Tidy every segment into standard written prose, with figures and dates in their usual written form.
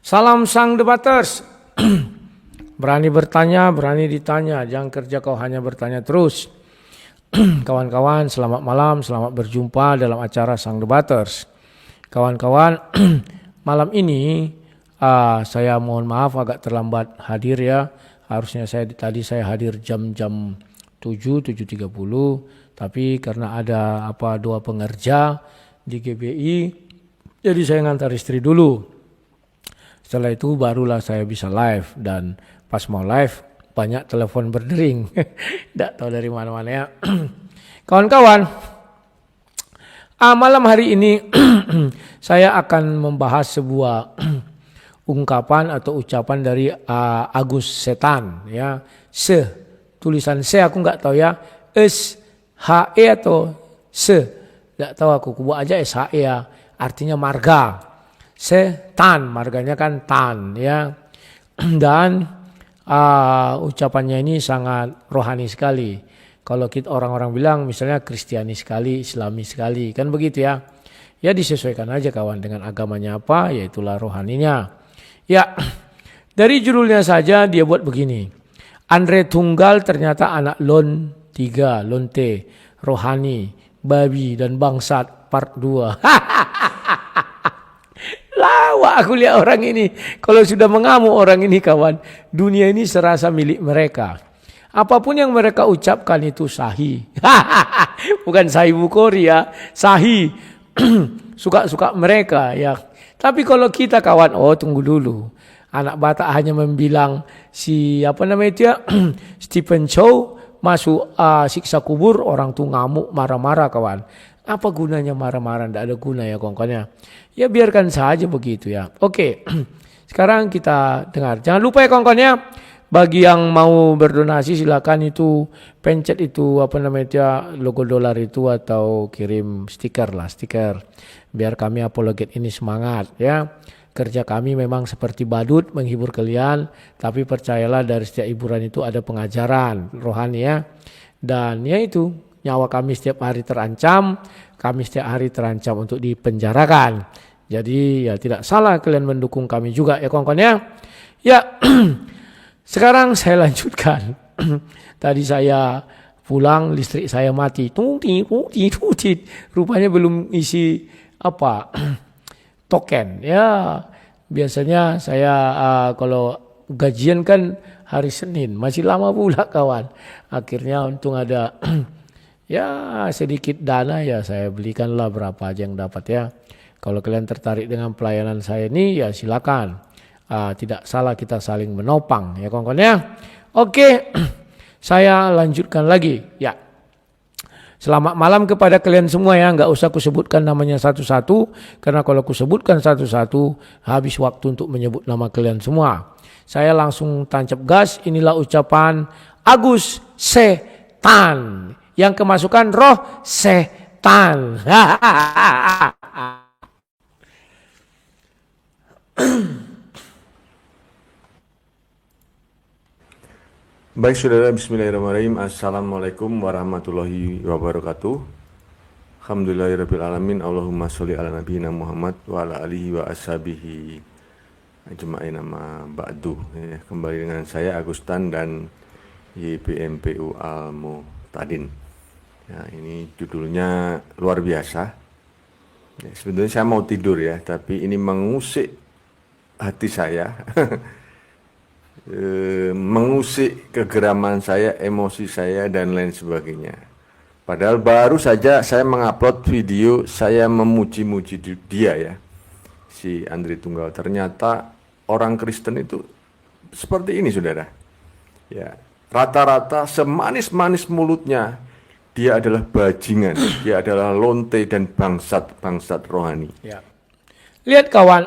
Salam sang debaters. Berani bertanya, berani ditanya. Jangan kerja kau hanya bertanya terus. Kawan-kawan, selamat malam, selamat berjumpa dalam acara Sang Debaters. Kawan-kawan, malam ini saya mohon maaf agak terlambat hadir ya. Harusnya tadi saya hadir jam 7.30, tapi karena ada dua pengerja di GBI, jadi saya ngantar istri dulu. Setelah itu barulah saya bisa live, dan pas mau live banyak telepon berdering. Tidak tahu dari mana-mana ya. Kawan-kawan, malam hari ini saya akan membahas sebuah ungkapan atau ucapan dari Agus Setan ya. Tulisan se aku nggak tahu ya. SHE atau se. Nggak tahu aku buat aja SHE ya. Artinya marga. Setan, marganya kan tan ya. Dan ucapannya ini sangat rohani sekali. Kalau kita orang-orang bilang misalnya Kristiani sekali, Islami sekali, kan begitu ya. Ya disesuaikan aja kawan dengan agamanya apa, yaitulah rohaninya. Ya, dari judulnya saja dia buat begini. Andre Tunggal ternyata anak Lon 3, Lonte, rohani, babi dan bangsat part 2. Lawak aku lihat orang ini. Kalau sudah mengamuk orang ini kawan, dunia ini serasa milik mereka. Apapun yang mereka ucapkan itu sahih. Bukan sahih Bukhari ya, sahih. Suka-suka mereka ya. Tapi kalau kita kawan, tunggu dulu. Anak Batak hanya membilang Stephen Chow masuk siksa kubur, orang tuh ngamuk marah-marah kawan. Apa gunanya marah-marah? Tidak ada guna ya kawan-kawannya. Ya biarkan saja begitu ya. Oke, sekarang kita dengar. Jangan lupa ya kawan-kawannya, bagi yang mau berdonasi silakan itu pencet itu logo dolar itu atau kirim stiker. Biar kami Apologet ini semangat ya. Kerja kami memang seperti badut menghibur kalian, tapi percayalah dari setiap hiburan itu ada pengajaran rohani ya. Dan ya itu, nyawa kami setiap hari terancam, kami setiap hari terancam untuk dipenjarakan. Jadi ya tidak salah kalian mendukung kami juga ya kawan-kawan ya. Ya, sekarang saya lanjutkan. Tadi saya pulang, listrik saya mati. Tutit. Rupanya belum isi token. Ya, biasanya saya kalau gajian kan hari Senin, masih lama pula kawan. Akhirnya untung ada ya sedikit dana ya, saya belikanlah berapa aja yang dapat ya. Kalau kalian tertarik dengan pelayanan saya ini ya silakan. Tidak salah kita saling menopang ya kawan-kawan ya. Oke, saya lanjutkan lagi ya. Selamat malam kepada kalian semua ya. Nggak usah kusebutkan namanya satu-satu, karena kalau kusebutkan satu-satu habis waktu untuk menyebut nama kalian semua. Saya langsung tancap gas. Inilah ucapan Agus Setan yang kemasukan roh setan. Baik saudara, bismillahirrahmanirrahim. Assalamualaikum warahmatullahi wabarakatuh. Alhamdulillahirrahmanirrahim. Allahumma sholli ala nabiyina Muhammad wa ala alihi wa ashabihi ajma'in amma ba'du. Kembali dengan saya Agustan dan YPMPU Al-Muhtadin. Ya, ini judulnya luar biasa. Ya, sebenarnya saya mau tidur ya, tapi ini mengusik hati saya. Mengusik kegeraman saya, emosi saya dan lain sebagainya. Padahal baru saja saya mengupload video saya memuji-muji dia ya, si Andre Tunggal. Ternyata orang Kristen itu seperti ini saudara. Ya, rata-rata semanis-manis mulutnya dia adalah bajingan, dia adalah lonte dan bangsat rohani. Ya. Lihat kawan,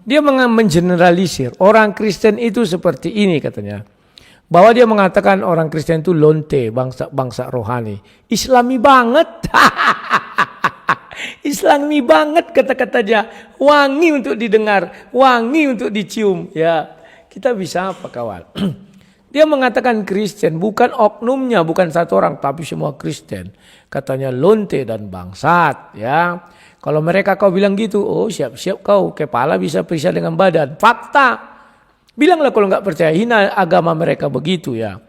dia mengeneralisir orang Kristen itu seperti ini katanya. Bahwa dia mengatakan orang Kristen itu lonte, bangsa rohani. Islami banget. Islami banget kata-katanya. Wangi untuk didengar, wangi untuk dicium. Ya, kita bisa apa kawan? Dia mengatakan Kristen, bukan oknumnya, bukan satu orang, tapi semua Kristen. Katanya lonte dan bangsat ya. Kalau mereka kau bilang gitu, oh siap-siap kau, kepala bisa pisah dengan badan. Fakta. Bilanglah kalau nggak percaya, hina agama mereka begitu ya.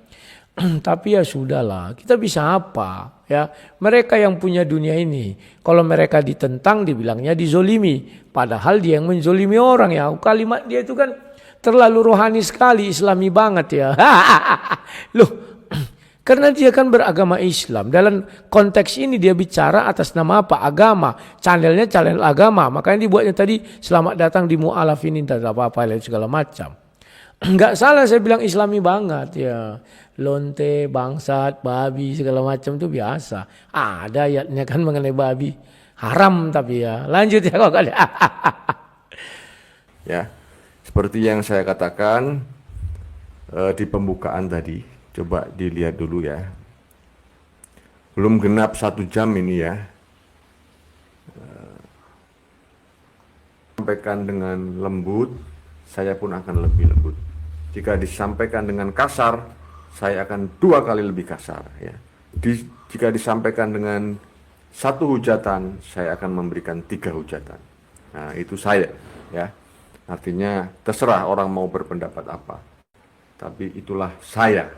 Tapi ya sudahlah, kita bisa apa ya? Mereka yang punya dunia ini, kalau mereka ditentang dibilangnya dizolimi. Padahal dia yang menzolimi orang ya. Kalimat dia itu kan terlalu rohani sekali, islami banget ya. Loh, karena dia kan beragama Islam. Dalam konteks ini dia bicara atas nama apa? Agama. Channelnya channel agama. Makanya dibuatnya tadi selamat datang di mu'alaf ini, tidak apa-apa segala macam. Enggak salah saya bilang islami banget ya. Lonte, bangsat, babi segala macam itu biasa. Ada ayatnya kan mengenai babi. Haram tapi ya. Lanjut ya kok kali. Ya, seperti yang saya katakan di pembukaan tadi, coba dilihat dulu ya. Belum genap 1 jam ini ya. Sampaikan dengan lembut, saya pun akan lebih lembut. Jika disampaikan dengan kasar, saya akan 2 kali lebih kasar ya. Jika disampaikan dengan 1 hujatan, saya akan memberikan 3 hujatan. Nah, itu saya ya. Artinya terserah orang mau berpendapat apa. Tapi itulah saya.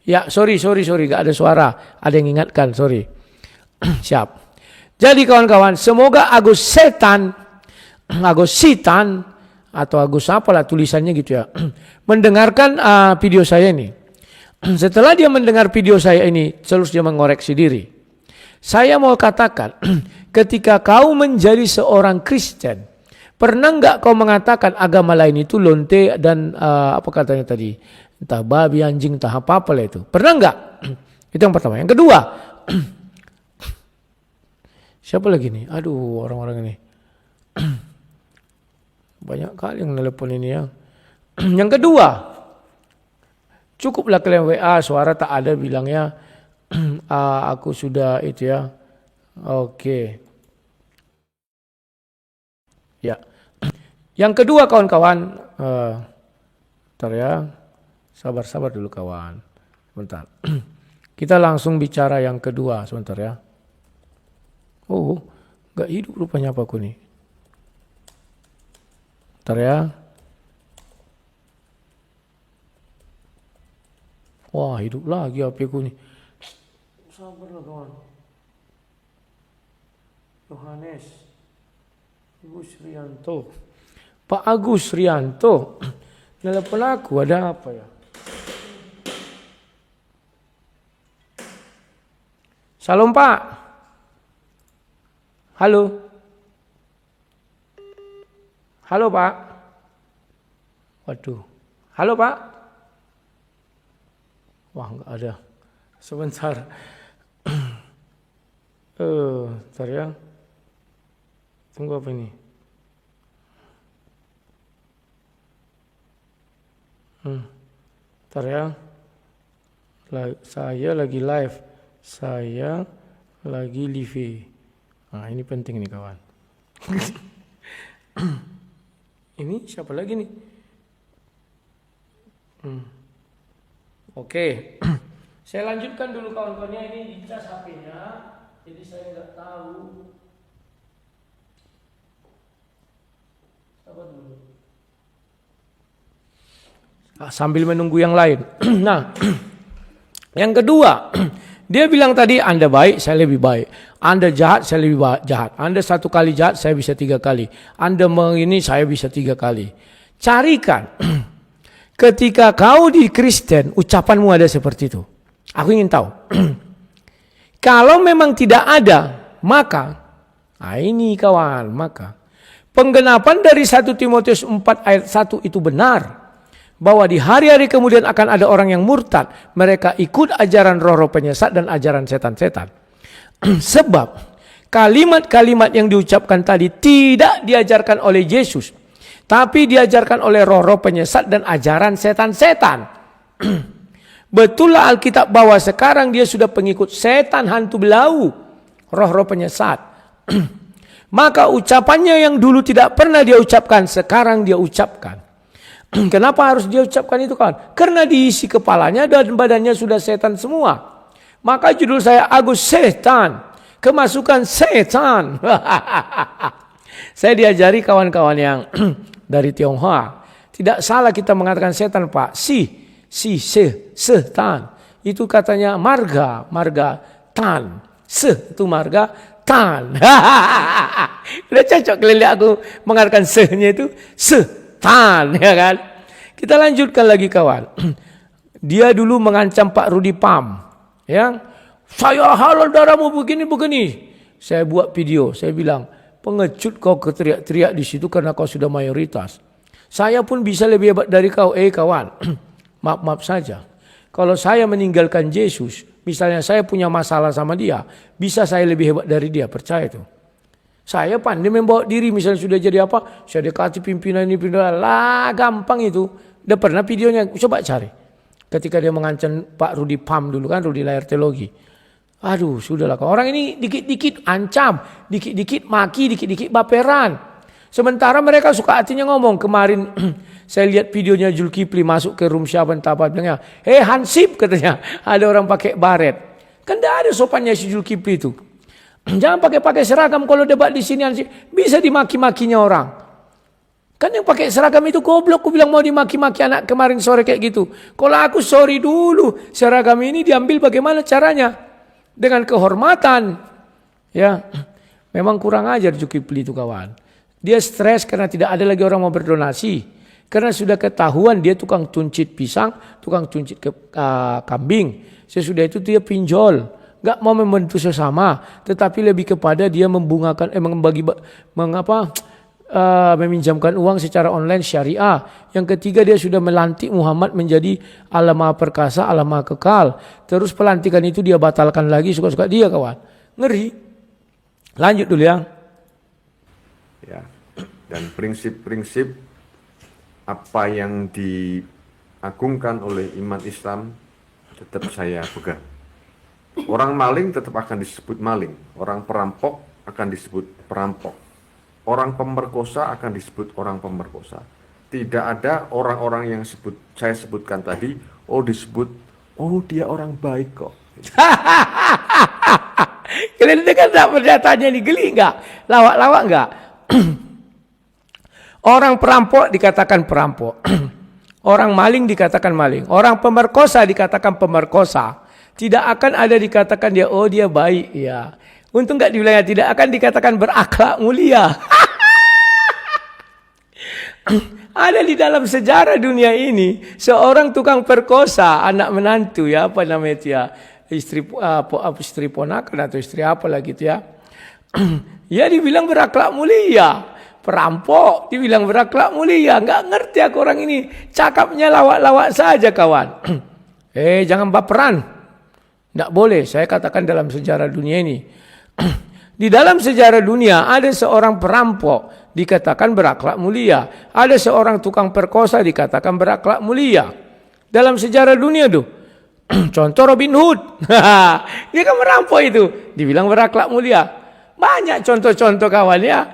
Ya, sorry, gak ada suara. Ada yang ingatkan, sorry. Siap. Jadi kawan-kawan, semoga Agus Setan, atau Agus apalah tulisannya gitu ya, mendengarkan video saya ini. Setelah dia mendengar video saya ini, terus dia mengoreksi diri. Saya mau katakan, ketika kau menjadi seorang Kristen, pernah nggak kau mengatakan agama lain itu lonte dan apa katanya tadi? Entah babi, anjing, entah apa-apa lah itu. Pernah nggak? Itu yang pertama. Yang kedua, siapa lagi nih? Aduh, orang-orang ini. Banyak kali yang nelpon ini ya. Yang kedua, cukuplah kalian WA, suara tak ada bilangnya, aku sudah itu ya. Oke. Ya. Yang kedua kawan-kawan, bentar ya. Sabar dulu kawan. Bentar. Kita langsung bicara yang kedua sebentar ya. Oh, gak hidup rupanya apa aku nih. Bentar ya. Wah, hidup lagi HP ku nih. Sabarlah kawan. Yohanes. Agus Rianto. Pak Agus Rianto. Nelpon aku, ada apa ya? Salam Pak. Halo. Halo Pak. Waduh. Halo Pak. Wah, enggak ada. Sebentar. Bentar ya. Tunggu apa ini? Bentar ya. Saya lagi live. Saya lagi live. Nah, ini penting nih kawan. Ini siapa lagi nih? Oke. Saya lanjutkan dulu kawan-kawannya, ini dicas HP-nya. Jadi saya nggak tahu. Sabar dulu. Sambil menunggu yang lain. Nah, yang kedua, dia bilang tadi Anda baik, saya lebih baik. Anda jahat, saya lebih jahat. Anda 1 kali jahat, saya bisa 3 kali. Anda ini, saya bisa 3 kali. Carikan. Ketika kau di Kristen, ucapanmu ada seperti itu. Aku ingin tahu. Kalau memang tidak ada, maka, ini kawan, maka penggenapan dari 1 Timotius 4 ayat 1 itu benar. Bahwa di hari-hari kemudian akan ada orang yang murtad. Mereka ikut ajaran roh-roh penyesat dan ajaran setan-setan. Sebab kalimat-kalimat yang diucapkan tadi tidak diajarkan oleh Yesus. Tapi diajarkan oleh roh-roh penyesat dan ajaran setan-setan. Betullah Alkitab bahwa sekarang dia sudah pengikut setan hantu belau, roh-roh penyesat. Maka ucapannya yang dulu tidak pernah dia ucapkan, sekarang dia ucapkan. Kenapa harus dia ucapkan itu kan? Karena diisi kepalanya dan badannya sudah setan semua. Maka judul saya Agus Setan, kemasukan setan. Saya diajari kawan-kawan yang dari Tionghoa. Tidak salah kita mengatakan setan, Pak. Setan. Itu katanya marga tan. Itu marga tan. Udah cocok keliling aku mengatakan se-nya itu setan, ya kan? Kita lanjutkan lagi kawan. Dia dulu mengancam Pak Rudi Pam, ya. Saya halal darahmu begini. Saya buat video, saya bilang, pengecut kau teriak-teriak di situ karena kau sudah mayoritas. Saya pun bisa lebih hebat dari kau, kawan. Maaf saja. Kalau saya meninggalkan Yesus, misalnya saya punya masalah sama dia, bisa saya lebih hebat dari dia, percaya itu. Saya pandai membawa diri, misalnya sudah jadi apa, saya dekati pimpinan ini, lah gampang itu. Udah pernah videonya, coba cari. Ketika dia mengancam Pak Rudi Pam dulu kan, Rudi Layar Teologi. Aduh, sudahlah. Orang ini dikit-dikit ancam, dikit-dikit maki, dikit-dikit baperan. Sementara mereka suka hatinya ngomong. Kemarin saya lihat videonya Zulkifli masuk ke room Syaban Tabat. Bilangnya, Hansip katanya. Ada orang pakai baret. Kan tidak ada sopannya si Zulkifli itu. Jangan pakai seragam kalau debat di sini. Bisa dimaki-makinya orang. Kan yang pakai seragam itu goblok. Aku bilang mau dimaki-maki anak kemarin sore kayak gitu. Kalau aku sorry dulu. Seragam ini diambil bagaimana caranya? Dengan kehormatan. Ya, memang kurang ajar Zulkifli itu kawan. Dia stres karena tidak ada lagi orang mau berdonasi. Karena sudah ketahuan dia tukang tuncit pisang, tukang tuncit kambing. Sesudah itu dia pinjol. Gak mau membantu sesama. Tetapi lebih kepada dia membungakan, meminjamkan uang secara online syariah. Yang ketiga dia sudah melantik Muhammad menjadi Allah Maha Perkasa, Allah Maha Kekal. Terus pelantikan itu dia batalkan lagi, suka-suka dia kawan. Ngeri. Lanjut dulu ya. Ya. Dan prinsip-prinsip apa yang diagungkan oleh iman Islam tetap saya pegang. Orang maling tetap akan disebut maling, orang perampok akan disebut perampok, orang pemerkosa akan disebut orang pemerkosa. Tidak ada orang-orang yang saya sebutkan tadi, dia orang baik kok. Kalian dengar tak pernyataannya ini, geli enggak? Lawak-lawak enggak? Orang perampok dikatakan perampok. Orang maling dikatakan maling. Orang pemerkosa dikatakan pemerkosa. Tidak akan ada dikatakan dia baik. Ya. Untung enggak dibilangnya, tidak akan dikatakan berakhlak mulia. Ada di dalam sejarah dunia ini seorang tukang perkosa anak menantu ya, apa namanya itu ya, istri ponakan atau istri apa lagi itu ya. Ya dibilang berakhlak mulia. Perampok dibilang berakhlak mulia. Enggak ngerti aku orang ini. Cakapnya lawak-lawak saja kawan. Jangan baperan. Tidak boleh. Saya katakan dalam sejarah dunia ini. Di dalam sejarah dunia ada seorang perampok dikatakan berakhlak mulia. Ada seorang tukang perkosa dikatakan berakhlak mulia. Dalam sejarah dunia tuh. Contoh Robin Hood. Dia kan merampok itu. Dibilang berakhlak mulia. Banyak contoh-contoh kawan ya.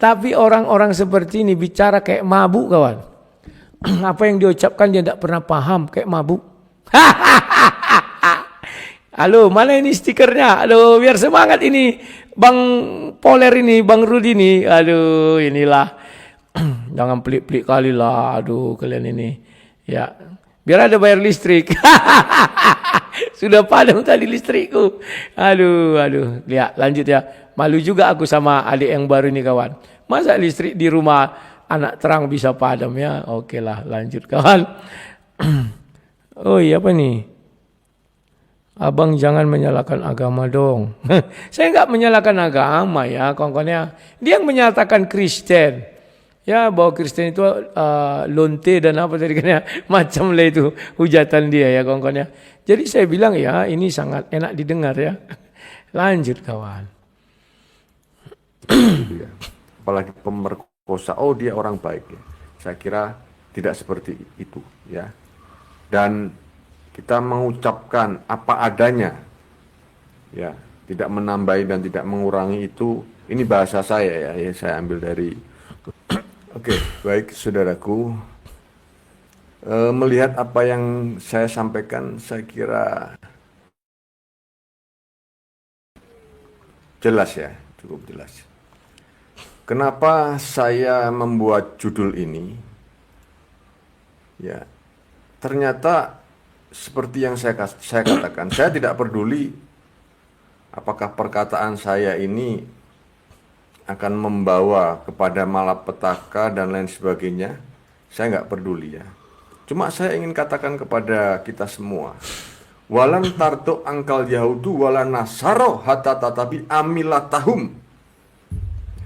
Tapi orang-orang seperti ini bicara kayak mabuk kawan. Apa yang diucapkan dia tidak pernah paham, kayak mabuk. Halo, mana ini stikernya? Aduh, biar semangat ini Bang Poler ini, Bang Rudi ini. Aduh, inilah. Jangan pelik-pelik kali lah. Aduh, kalian ini. Ya, biar ada bayar listrik. Sudah padam tadi listrikku. Aduh. Lihat, lanjut ya. Malu juga aku sama adik yang baru ini kawan. Masa listrik di rumah anak terang bisa padam ya? Oke lah, lanjut kawan. Oh iya apa nih? Abang jangan menyalahkan agama dong. Saya nggak menyalahkan agama ya, kawan-kawannya. Dia yang menyatakan Kristen. Ya, bahwa Kristen itu lonte dan apa tadi kan ya, macam lah itu hujatan dia ya, kawan-kawannya. Jadi saya bilang ya, ini sangat enak didengar ya. Lanjut kawan. Ya. Apalagi pemerkosa, oh dia orang baik ya. Saya kira tidak seperti itu ya. Dan kita mengucapkan apa adanya, ya, tidak menambahi dan tidak mengurangi itu. Ini bahasa saya ya, saya ambil dari. Oke, baik saudaraku, melihat apa yang saya sampaikan, saya kira jelas ya, cukup jelas. Kenapa saya membuat judul ini? Ya, ternyata seperti yang saya katakan, saya tidak peduli apakah perkataan saya ini akan membawa kepada malapetaka dan lain sebagainya. Saya nggak peduli ya. Cuma saya ingin katakan kepada kita semua, walan tarto angkal yahudu walan nasaro hatta tatabi amilatahum.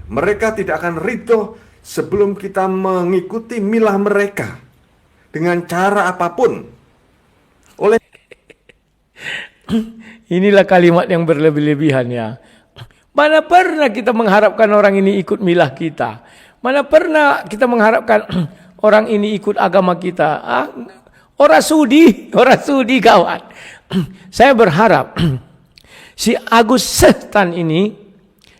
Mereka tidak akan ridho sebelum kita mengikuti milah mereka dengan cara apapun. Oleh Inilah kalimat yang berlebih-lebihan ya. Mana pernah kita mengharapkan orang ini ikut milah kita? Mana pernah kita mengharapkan orang ini ikut agama kita? Orang sudi kawan. Saya berharap si Agus Setan ini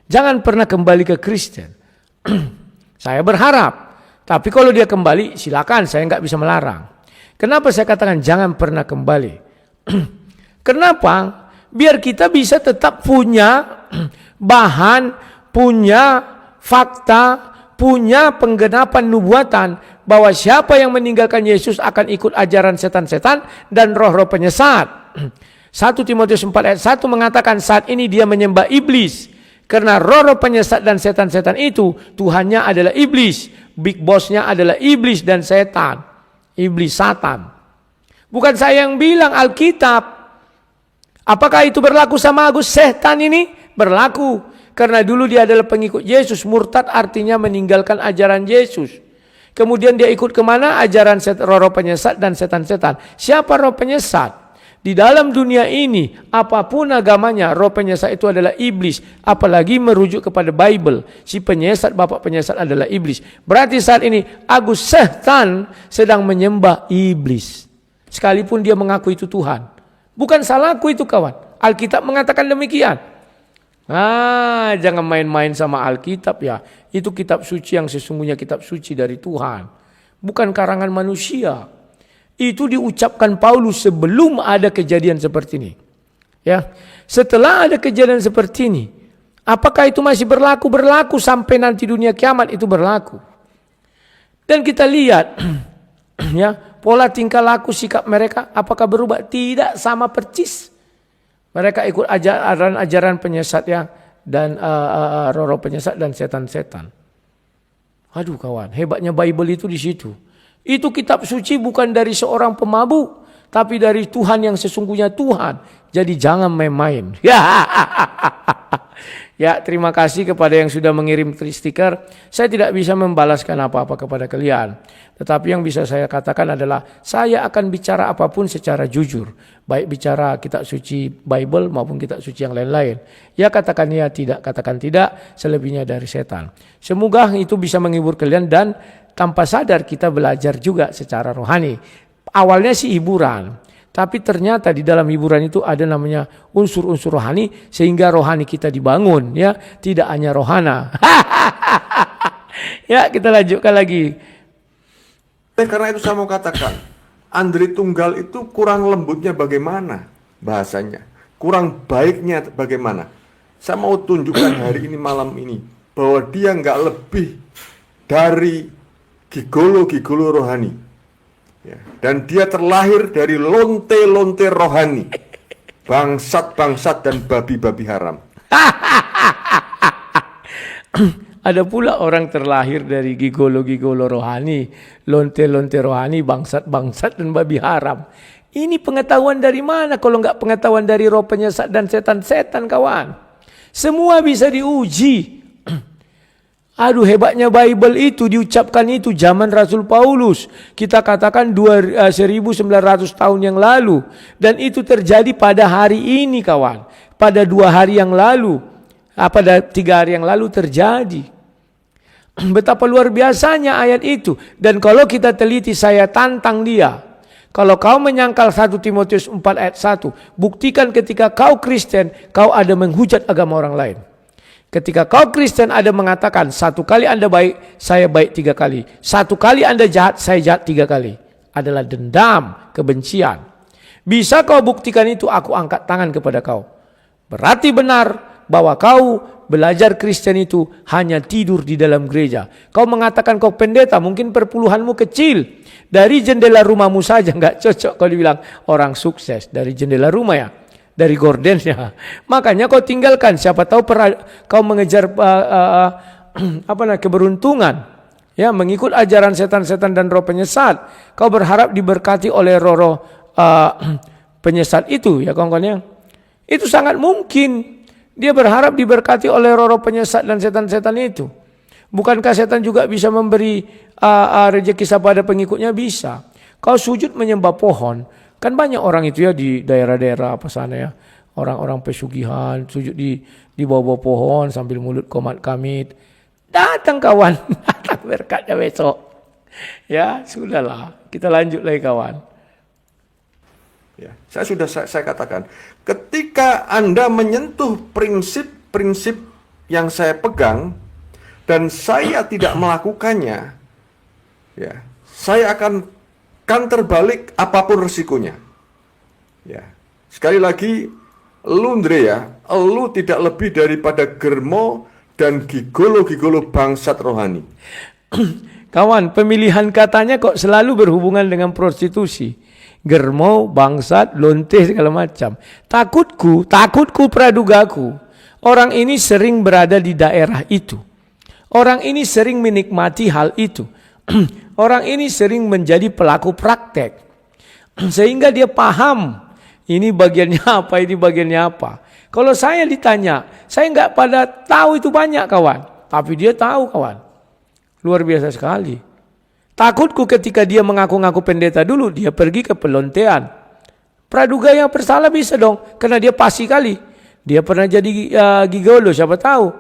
jangan pernah kembali ke Kristen. Saya berharap. Tapi kalau dia kembali silakan, saya nggak bisa melarang. Kenapa saya katakan jangan pernah kembali? Kenapa? Biar kita bisa tetap punya bahan, punya fakta, punya penggenapan nubuatan bahwa siapa yang meninggalkan Yesus akan ikut ajaran setan-setan dan roh-roh penyesat. 1 Timotius 4 ayat 1 mengatakan saat ini dia menyembah iblis. Karena roh-roh penyesat dan setan-setan itu Tuhannya adalah iblis. Big bossnya adalah iblis dan setan. Iblis, Satan. Bukan saya yang bilang, Alkitab. Apakah itu berlaku sama Agus Setan ini? Berlaku. Karena dulu dia adalah pengikut Yesus. Murtad artinya meninggalkan ajaran Yesus. Kemudian dia ikut kemana? Ajaran roh penyesat dan setan-setan. Siapa roh penyesat? Di dalam dunia ini, apapun agamanya, roh penyesat itu adalah iblis. Apalagi merujuk kepada Bible. Si penyesat, bapak penyesat adalah iblis. Berarti saat ini, Agus Setan sedang menyembah iblis. Sekalipun dia mengaku itu Tuhan. Bukan salahku itu kawan. Alkitab mengatakan demikian. Jangan main-main sama Alkitab ya. Itu kitab suci yang sesungguhnya kitab suci dari Tuhan. Bukan karangan manusia. Itu diucapkan Paulus sebelum ada kejadian seperti ini. Ya, setelah ada kejadian seperti ini, apakah itu masih berlaku? Berlaku sampai nanti dunia kiamat itu berlaku. Dan kita lihat, ya, pola tingkah laku sikap mereka apakah berubah? Tidak, sama percis. Mereka ikut ajaran penyesat ya, dan roh-roh penyesat dan setan-setan. Aduh kawan, hebatnya Bible itu di situ. Itu kitab suci bukan dari seorang pemabuk, tapi dari Tuhan yang sesungguhnya Tuhan. Jadi jangan main-main. Ya, terima kasih kepada yang sudah mengirim stiker. Saya tidak bisa membalaskan apa-apa kepada kalian. Tetapi yang bisa saya katakan adalah saya akan bicara apapun secara jujur. Baik bicara kitab suci Bible maupun kitab suci yang lain-lain. Ya katakan ya, tidak katakan tidak, selebihnya dari setan. Semoga itu bisa menghibur kalian dan tanpa sadar kita belajar juga secara rohani. Awalnya sih hiburan. Tapi ternyata di dalam hiburan itu ada namanya unsur-unsur rohani sehingga rohani kita dibangun ya, tidak hanya rohana. Ya, kita lanjutkan lagi. Karena itu saya mau katakan, Andri Tunggal itu kurang lembutnya bagaimana bahasanya, kurang baiknya bagaimana. Saya mau tunjukkan hari ini malam ini bahwa dia nggak lebih dari gigolo-gigolo rohani. Ya, dan dia terlahir dari lonte-lonte rohani, bangsat-bangsat dan babi-babi haram. Ada pula orang terlahir dari gigolo-gigolo rohani, lonte-lonte rohani, bangsat-bangsat dan babi haram. Ini pengetahuan dari mana kalau nggak pengetahuan dari roh penyesat dan setan-setan kawan. Semua bisa diuji. Aduh hebatnya Bible itu diucapkan itu zaman Rasul Paulus. Kita katakan 1900 tahun yang lalu. Dan itu terjadi pada hari ini kawan. Pada 2 hari yang lalu. Pada 3 hari yang lalu terjadi. Betapa luar biasanya ayat itu. Dan kalau kita teliti, saya tantang dia. Kalau kau menyangkal 1 Timotius 4 ayat 1, buktikan ketika kau Kristen, kau ada menghujat agama orang lain. Ketika kau Kristen ada mengatakan, 1 kali Anda baik, saya baik 3 kali. 1 kali Anda jahat, saya jahat 3 kali. Adalah dendam, kebencian. Bisa kau buktikan itu, aku angkat tangan kepada kau. Berarti benar bahwa kau belajar Kristen itu hanya tidur di dalam gereja. Kau mengatakan kau pendeta, mungkin perpuluhanmu kecil. Dari jendela rumahmu saja nggak cocok kau dibilang orang sukses. Dari jendela rumah ya, dari gordennya. Makanya kau tinggalkan. Siapa tahu kau mengejar keberuntungan, ya mengikut ajaran setan-setan dan roh penyesat. Kau berharap diberkati oleh roh-roh penyesat itu, ya kawan-kawan. Itu sangat mungkin. Dia berharap diberkati oleh roh-roh penyesat dan setan-setan itu. Bukankah setan juga bisa memberi rezeki kepada pengikutnya? Bisa. Kau sujud menyembah pohon. Kan banyak orang itu ya di daerah-daerah apa sana ya. Orang-orang pesugihan sujud di bawah pohon sambil mulut komat kamit. Datang kawan. Datang berkatnya besok. Ya sudahlah. Kita lanjut lagi kawan. Ya, saya katakan, ketika Anda menyentuh prinsip-prinsip yang saya pegang dan saya tidak melakukannya, ya, saya akan terbalik apapun resikonya. Ya, sekali lagi, lu Andrea, lu tidak lebih daripada germo dan gigolo-gigolo bangsat rohani. Kawan, pemilihan katanya kok selalu berhubungan dengan prostitusi. Germo, bangsat, lonte segala macam. Takutku, pradugaku. Orang ini sering berada di daerah itu. Orang ini sering menikmati hal itu. Orang ini sering menjadi pelaku praktek. Sehingga dia paham. Ini bagiannya apa, ini bagiannya apa. Kalau saya ditanya, saya nggak pada tahu itu banyak kawan. Tapi dia tahu kawan. Luar biasa sekali. Takutku ketika dia mengaku-ngaku pendeta dulu, dia pergi ke pelontean. Praduga yang bersalah bisa dong, karena dia pasti kali. Dia pernah jadi gigolo, siapa tahu.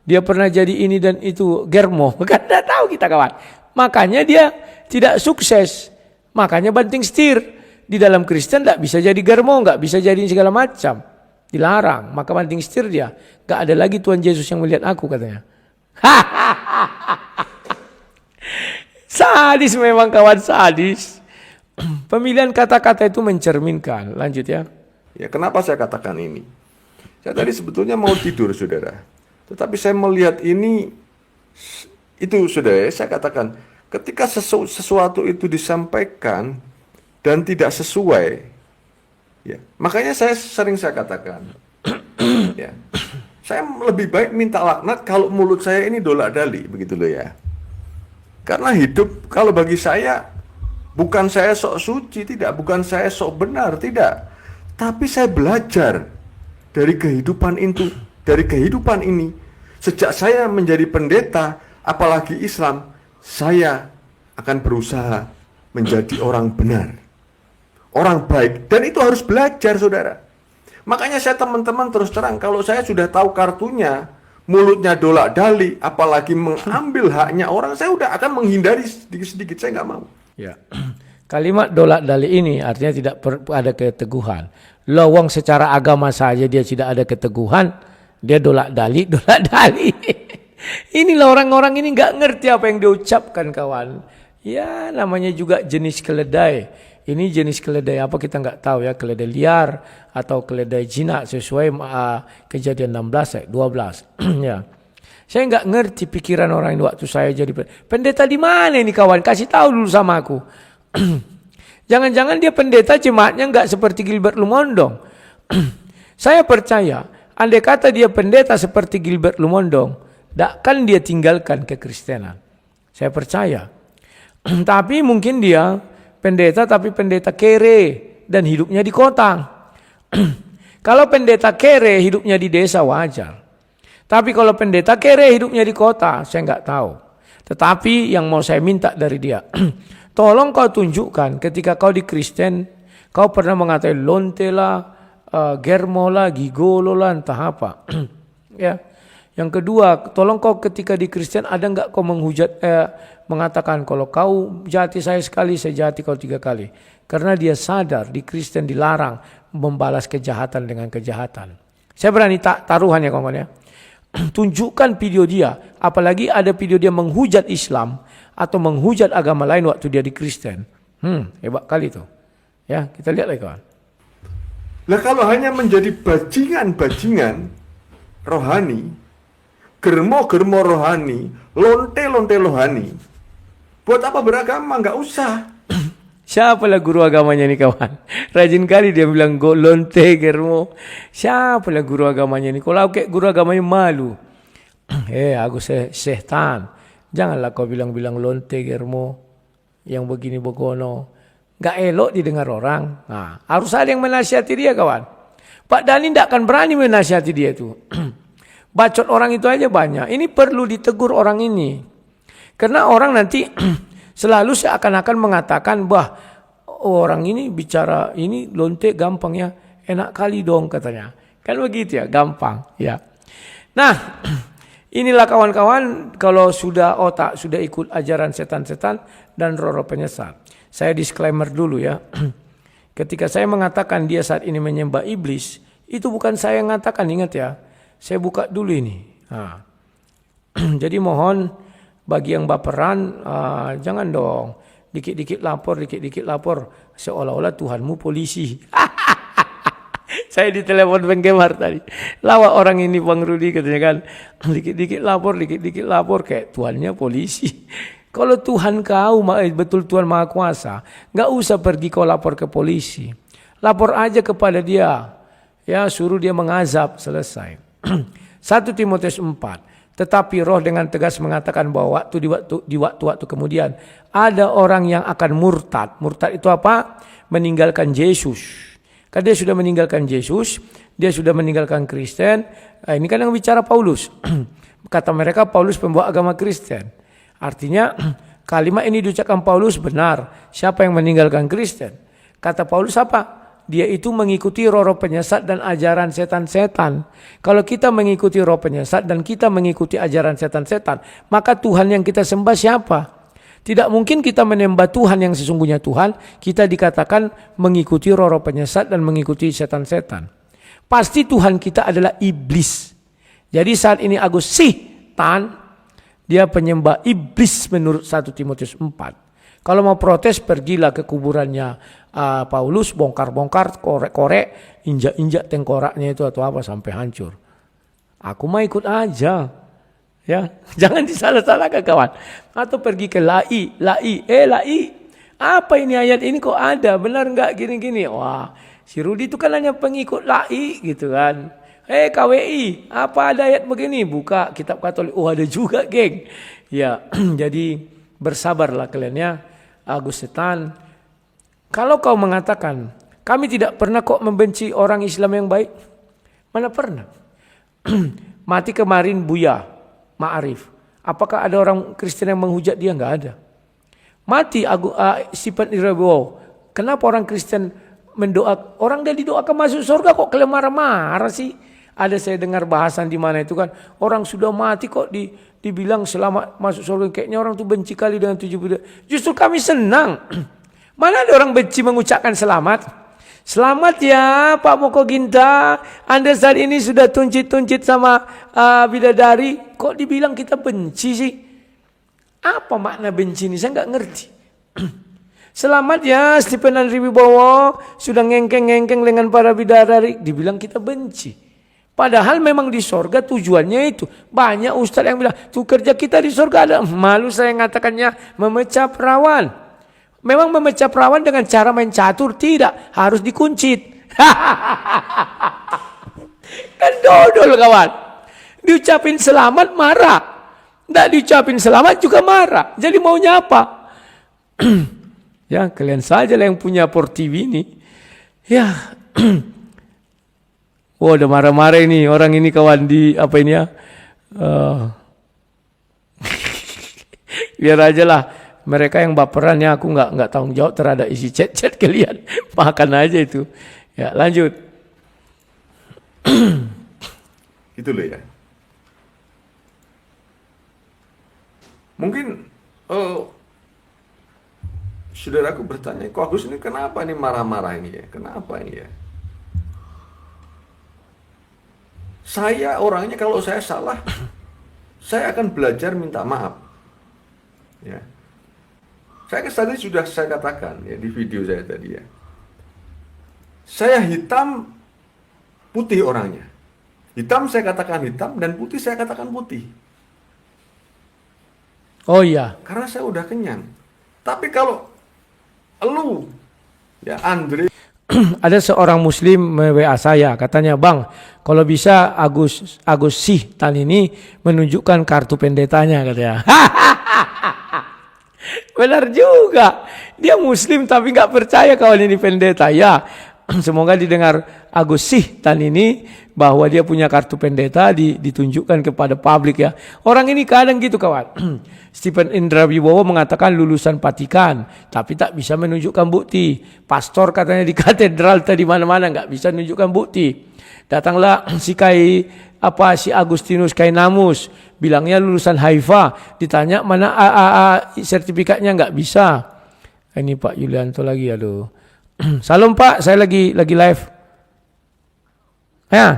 Dia pernah jadi ini dan itu, germo. Kan tidak tahu kita kawan. Makanya dia tidak sukses. Makanya banting setir. Di dalam Kristen tidak bisa jadi germo, nggak bisa jadi segala macam. Dilarang, maka banting setir dia. Nggak ada lagi Tuhan Yesus yang melihat aku katanya. Sadis memang kawan, sadis. Pemilihan kata-kata itu mencerminkan. Lanjut ya. Ya, kenapa saya katakan ini? Saya tadi sebetulnya mau tidur, saudara. Tetapi saya melihat ini, itu saudara, saya katakan, ketika sesuatu itu disampaikan dan tidak sesuai, ya, makanya saya katakan, ya, saya lebih baik minta laknat kalau mulut saya ini dolak-dali, begitu loh ya. Karena hidup, kalau bagi saya, bukan saya sok suci, tidak. Bukan saya sok benar, tidak. Tapi saya belajar dari kehidupan itu, dari kehidupan ini. Sejak saya menjadi pendeta, apalagi Islam, saya akan berusaha menjadi orang benar. Orang baik. Dan itu harus belajar, saudara. Makanya saya teman-teman terus terang, kalau saya sudah tahu kartunya, mulutnya dolak-dali, apalagi mengambil haknya orang, saya udah akan menghindari sedikit-sedikit, saya nggak mau. Ya. Kalimat dolak-dali ini artinya tidak ada keteguhan. Lowong secara agama saja dia tidak ada keteguhan, dia dolak-dali. Inilah orang-orang ini nggak ngerti apa yang diucapkan kawan. Ya namanya juga jenis keledai. Ini jenis keledai apa kita nggak tahu ya, keledai liar atau keledai jinak sesuai Kejadian 16 ayat 12. Ya. Saya nggak ngerti pikiran orang ini waktu saya jadi pendeta di mana ini kawan, kasih tahu dulu sama aku. Jangan-jangan dia pendeta jemaatnya nggak seperti Gilbert Lumondong. Saya percaya, andai kata dia pendeta seperti Gilbert Lumondong, takkan dia tinggalkan kekristenan. Saya percaya. Tapi mungkin dia pendeta tapi pendeta kere, dan hidupnya di kota. Kalau pendeta kere hidupnya di desa wajar. Tapi kalau pendeta kere hidupnya di kota, saya nggak tahu. Tetapi yang mau saya minta dari dia, tolong kau tunjukkan ketika kau di Kristen, kau pernah mengatakan lonte lah, germo lah, gigolo lah, entah apa. Ya. Yang kedua, tolong kau ketika di Kristen ada nggak kau mengatakan kalau kau jati saya sekali, saya jati kau 3 kali. Karena dia sadar di Kristen dilarang membalas kejahatan dengan kejahatan. Saya berani taruhan ya kawan ya. Tunjukkan video dia, apalagi ada video dia menghujat Islam atau menghujat agama lain waktu dia di Kristen. Hebat kali itu. Ya, kita lihat lagi kawan. Lah kalau hanya menjadi bajingan-bajingan rohani, germo-germo rohani, lonte-lonte rohani, buat apa beragama? Nggak usah. Siapalah guru agamanya nih kawan? Rajin kali dia bilang lonte, germo. Siapalah guru agamanya nih? Kalau kayak guru agamanya malu. Aku setan. Janganlah kau bilang-bilang lonte, germo. Yang begini begono. Nggak elok didengar orang. Nah, harus ada yang menasihati dia kawan. Pak Dhani tidak akan berani menasihati dia itu. Bacot orang itu aja banyak. Ini perlu ditegur orang ini. Karena orang nanti selalu seakan-akan mengatakan, orang ini bicara ini lonte gampang ya. Enak kali dong katanya. Kan begitu ya, gampang ya. Nah, inilah kawan-kawan kalau sudah otak, sudah ikut ajaran setan-setan dan roh-roh penyesat. Saya disclaimer dulu ya. Ketika saya mengatakan dia saat ini menyembah iblis, itu bukan saya yang mengatakan, ingat ya. Saya buka dulu ini. Nah. Jadi mohon bagi yang baperan, jangan dong. Dikit-dikit lapor. Seolah-olah Tuhanmu polisi. Saya ditelepon penggemar tadi. Lawak orang ini Bang Rudi katanya kan. Dikit-dikit lapor. Kayak Tuhannya polisi. Kalau Tuhan kau, betul Tuhan Maha Kuasa. Nggak usah pergi kau lapor ke polisi. Lapor aja kepada dia. Ya, suruh dia mengazab, selesai. 1 Timotius 4. Tetapi roh dengan tegas mengatakan bahwa di waktu-waktu kemudian ada orang yang akan murtad. Murtad itu apa? Meninggalkan Yesus. Karena dia sudah meninggalkan Yesus, dia sudah meninggalkan Kristen. Ini kan yang bicara Paulus. Kata mereka Paulus pembawa agama Kristen. Artinya kalimat ini diucapkan Paulus benar. Siapa yang meninggalkan Kristen? Kata Paulus apa? Dia itu mengikuti roh-roh penyesat dan ajaran setan-setan. Kalau kita mengikuti roh penyesat dan kita mengikuti ajaran setan-setan, maka Tuhan yang kita sembah siapa? Tidak mungkin kita menyembah Tuhan yang sesungguhnya Tuhan, kita dikatakan mengikuti roh-roh penyesat dan mengikuti setan-setan. Pasti Tuhan kita adalah iblis. Jadi saat ini Agus Sihtan, dia penyembah iblis menurut 1 Timotius 4. Kalau mau protes, pergilah ke kuburannya Paulus, bongkar-bongkar, korek-korek, injak-injak tengkoraknya itu atau apa sampai hancur. Aku mah ikut aja. Ya, jangan disalah-salahkan kawan. Atau pergi ke lai. Apa ini ayat ini kok ada? Benar enggak gini-gini? Wah, si Rudi itu kan hanya pengikut lai gitu kan. KWI, apa ada ayat begini? Buka kitab Katolik. Oh, ada juga, geng. Ya, jadi bersabarlah kalian ya. Agus Setan, kalau kau mengatakan kami tidak pernah kok membenci orang Islam yang baik, mana pernah? Mati kemarin Buya Ma'arif, apakah ada orang Kristen yang menghujat dia? Enggak ada. Mati Stephen Irebo, kenapa orang Kristen mendoa orang dia didoakan masuk surga kok kalian marah-marah sih? Ada saya dengar bahasan di mana itu kan orang sudah mati kok dibilang selamat masuk surga, kayaknya orang tuh benci kali dengan 70. Justru kami senang. Mana ada orang benci mengucapkan selamat? Selamat ya Pak Moko Ginta, Anda saat ini sudah tuncit-tuncit sama bidadari. Kok dibilang kita benci sih? Apa makna benci ini? Saya nggak ngerti. Selamat ya Stephen Andri Wibowo, sudah ngengkeng-ngengkeng dengan para bidadari. Dibilang kita benci. Padahal memang di sorga tujuannya itu. Banyak ustadz yang bilang, tuh kerja kita di sorga ada. Malu saya ngatakannya memecah perawan. Memang memecah perawan dengan cara main catur? Tidak, harus dikuncit. Kan dodol kawan. Diucapin selamat marah. Tidak diucapin selamat juga marah. Jadi maunya apa? Ya kalian saja lah yang punya Port TV ini. Ya. Wah, udah marah-marah ini orang ini kawan di apa ini ya. Biar aja lah. Mereka yang baperannya aku nggak tanggung jawab terhadap isi chat-chat kalian. Makan aja itu. Ya, lanjut. Gitu loh ya. Mungkin saudaraku bertanya, kok Agus ini kenapa nih marah-marah ini ya? Kenapa ini ya? Saya orangnya kalau saya salah, saya akan belajar minta maaf. Ya. Saya tadi sudah saya katakan ya di video saya tadi ya. Saya hitam putih orangnya. Hitam saya katakan hitam dan putih saya katakan putih. Oh iya. Karena saya udah kenyang. Tapi kalau lu ya Andre ada seorang muslim WA saya, katanya, "Bang, kalau bisa Agus Sihtan ini menunjukkan kartu pendetanya," katanya. Benar juga. Dia muslim tapi nggak percaya kawan ini pendeta. Ya, semoga didengar Agus Sihtan ini bahwa dia punya kartu pendeta ditunjukkan kepada publik ya. Orang ini kadang gitu kawan. Stephen Indra Wibowo mengatakan lulusan Vatikan tapi tak bisa menunjukkan bukti. Pastor katanya di katedral tadi mana-mana nggak bisa menunjukkan bukti. Datanglah si Agustinus Kainamus, bilangnya lulusan Haifa, ditanya mana sertifikatnya nggak bisa. Ini Pak Yulianto lagi, aduh. Salam Pak, saya lagi live. Ya.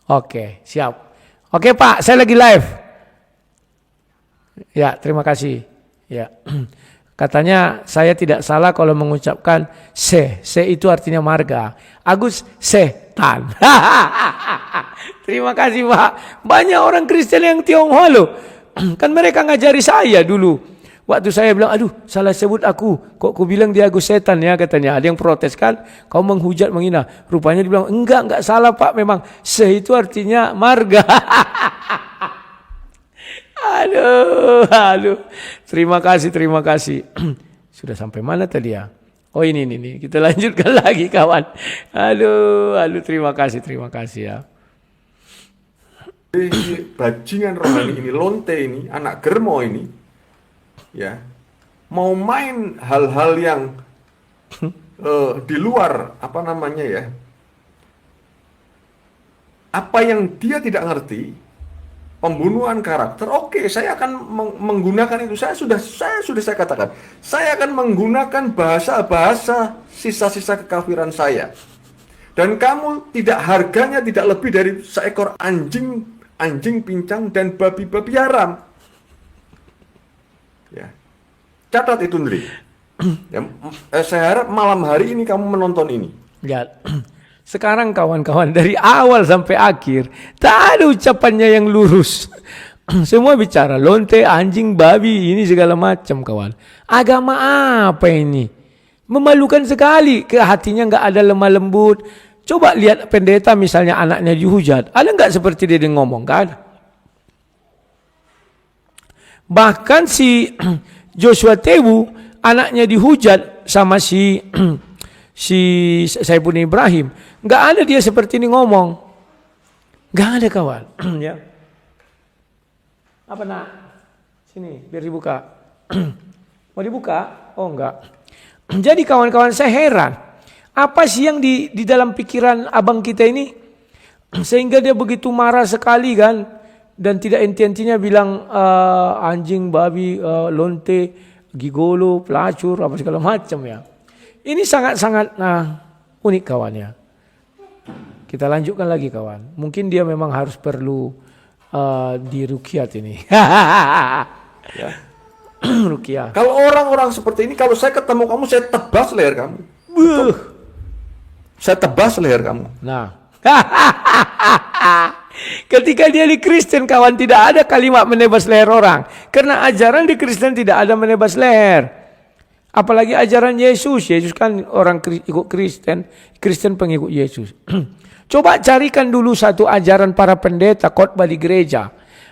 Oke, siap. Oke Pak, saya lagi live. Ya, terima kasih. Ya. Katanya saya tidak salah kalau mengucapkan se itu artinya marga. Agus Setan. Terima kasih Pak. Banyak orang Kristen yang Tionghoa loh. Kan mereka ngajari saya dulu. Waktu saya bilang, aduh salah sebut aku. Kok ku bilang dia Agus Setan ya katanya. Ada yang protes kan. Kau menghujat menghina. Rupanya dibilang, enggak salah Pak. Memang se itu artinya marga. Aduh. Terima kasih. Sudah sampai mana tadi ya? Oh ini. Kita lanjutkan lagi kawan. Aduh, terima kasih ya. Bajingan rohani ini, lonte ini, anak germo ini, ya, mau main hal-hal yang di luar apa namanya ya, apa yang dia tidak ngerti, pembunuhan karakter. Oke, saya akan menggunakan itu. Saya sudah saya katakan, saya akan menggunakan bahasa sisa-sisa kekafiran saya. Dan kamu harganya tidak lebih dari seekor anjing pincang dan babi haram. Ya. Catat itu Ndri. Ya, saya harap malam hari ini kamu menonton ini. Ya. Sekarang kawan-kawan dari awal sampai akhir tak ada ucapannya yang lurus. Semua bicara lonte, anjing, babi, ini segala macam kawan. Agama apa ini? Memalukan sekali. Ke hatinya nggak ada lemah lembut. Coba lihat pendeta misalnya anaknya dihujat. Ada nggak seperti dia ngomong? Nggak ada. Bahkan si Joshua Tewu anaknya dihujat sama si Saipun Ibrahim. Nggak ada dia seperti ini ngomong. Nggak ada kawan. Ya. Apa nak? Sini biar dibuka. Mau dibuka? Oh enggak. Jadi kawan-kawan saya heran. Apa sih yang di dalam pikiran abang kita ini? Sehingga dia begitu marah sekali kan. Dan tidak inti-intinya bilang anjing, babi, lonte, gigolo, pelacur, apa segala macam ya. Ini sangat-sangat unik kawannya. Kita lanjutkan lagi kawan. Mungkin dia memang harus perlu diruqyat ini. Ya. Ruqyah. Kalau orang-orang seperti ini, kalau saya ketemu kamu, saya tebas leher kamu. Saya tebas leher kamu. Nah. Ketika dia di Kristen kawan, tidak ada kalimat menebas leher orang. Karena ajaran di Kristen tidak ada menebas leher. Apalagi ajaran Yesus. Yesus kan orang ikut Kristen. Kristen pengikut Yesus. Coba carikan dulu satu ajaran para pendeta khotbah di gereja.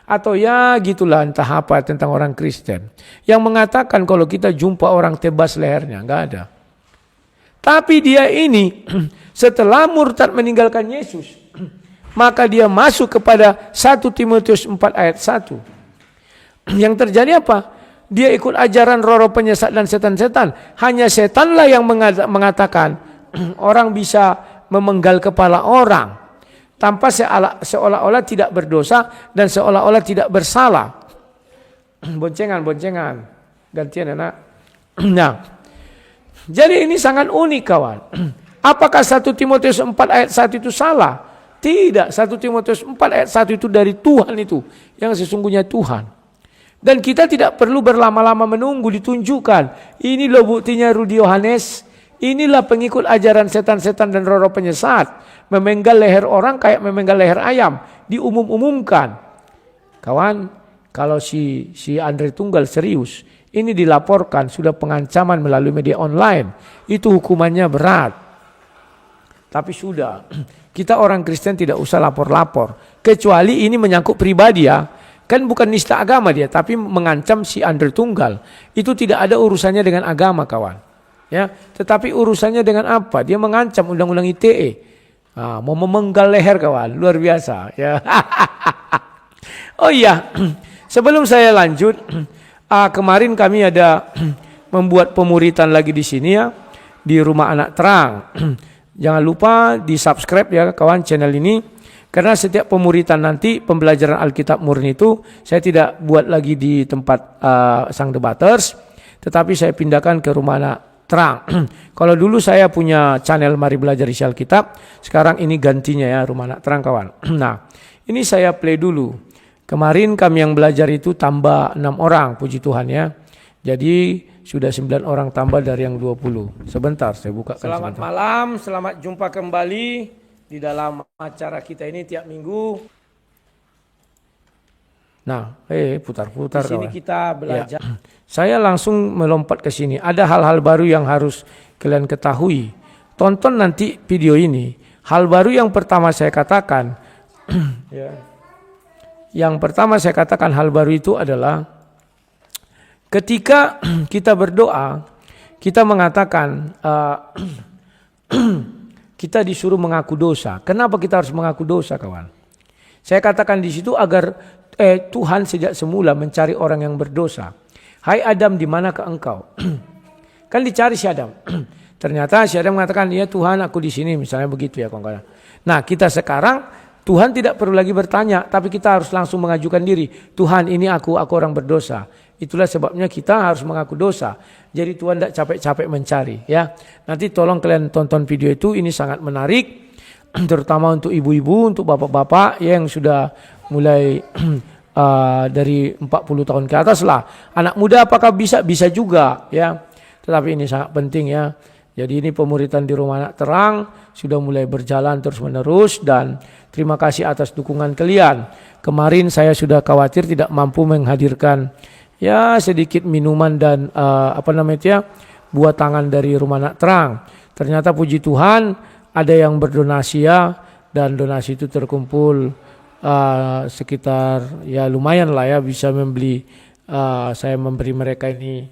Atau ya gitulah entah apa tentang orang Kristen. Yang mengatakan kalau kita jumpa orang tebas lehernya. Enggak ada. Tapi dia ini setelah murtad meninggalkan Yesus. Maka dia masuk kepada 1 Timotius 4 ayat 1. Yang terjadi apa? Dia ikut ajaran roh-roh penyesat dan setan-setan. Hanya setanlah yang mengatakan orang bisa memenggal kepala orang tanpa seolah-olah tidak berdosa dan seolah-olah tidak bersalah. Boncengan. Gantian anak. Nah, jadi ini sangat unik kawan. Apakah 1 Timotius 4 ayat 1 itu salah? Tidak, 1 Timotius 4 ayat 1 itu dari Tuhan itu. Yang sesungguhnya Tuhan. Dan kita tidak perlu berlama-lama menunggu ditunjukkan. Ini loh buktinya Rudi Yohanes. Inilah pengikut ajaran setan-setan dan roh-roh penyesat. Memenggal leher orang kayak memenggal leher ayam. Diumum-umumkan. Kawan, kalau si Andre Tunggal serius. Ini dilaporkan, sudah pengancaman melalui media online. Itu hukumannya berat. Tapi sudah, kita orang Kristen tidak usah lapor-lapor. Kecuali ini menyangkut pribadi ya. Kan bukan nista agama dia, tapi mengancam si Andre Tunggal. Itu tidak ada urusannya dengan agama kawan. Ya, tetapi urusannya dengan apa? Dia mengancam undang-undang ITE. Mau memenggal leher kawan, luar biasa. Ya. Oh iya, sebelum saya lanjut, kemarin kami ada membuat pemuritan lagi di sini ya, di Rumah Anak Terang. Jangan lupa di subscribe ya kawan channel ini, karena setiap pemuritan nanti pembelajaran Alkitab murni itu saya tidak buat lagi di tempat Sang Debaters, tetapi saya pindahkan ke Rumah Anak Terang. Kalau dulu saya punya channel Mari Belajar Isi Alkitab, sekarang ini gantinya ya Rumah Anak Terang kawan. Nah, ini saya play dulu. Kemarin kami yang belajar itu tambah 6 orang, puji Tuhan ya. Jadi sudah 9 orang tambah dari yang 20. Sebentar saya buka. Selamat malam, selamat jumpa kembali di dalam acara kita ini tiap minggu. Nah, putar-putar. Di sini kawan. Kita belajar. Ya. Saya langsung melompat ke sini. Ada hal-hal baru yang harus kalian ketahui. Tonton nanti video ini. Hal baru yang pertama saya katakan. Ya. Yang pertama saya katakan hal baru itu adalah ketika kita berdoa, kita mengatakan kita disuruh mengaku dosa. Kenapa kita harus mengaku dosa, kawan? Saya katakan di situ agar Tuhan sejak semula mencari orang yang berdosa. Hai Adam, di manakah engkau? Kan dicari si Adam. Ternyata si Adam mengatakan, ya Tuhan aku di sini, misalnya begitu ya kawan-kawan. Nah kita sekarang Tuhan tidak perlu lagi bertanya, tapi kita harus langsung mengajukan diri. Tuhan ini aku orang berdosa. Itulah sebabnya kita harus mengaku dosa. Jadi Tuhan tidak capek-capek mencari. Ya, nanti tolong kalian tonton video itu, ini sangat menarik. Terutama untuk ibu-ibu, untuk bapak-bapak yang sudah mulai dari 40 tahun ke atas lah. Anak muda apakah bisa? Bisa juga ya. Tetapi ini sangat penting ya. Jadi ini pemuritan di Rumah Anak Terang sudah mulai berjalan terus menerus dan terima kasih atas dukungan kalian. Kemarin saya sudah khawatir tidak mampu menghadirkan ya sedikit minuman dan buat tangan dari Rumah Anak Terang. Ternyata puji Tuhan ada yang berdonasi ya, dan donasi itu terkumpul sekitar ya lumayan lah ya, bisa membeli saya memberi mereka ini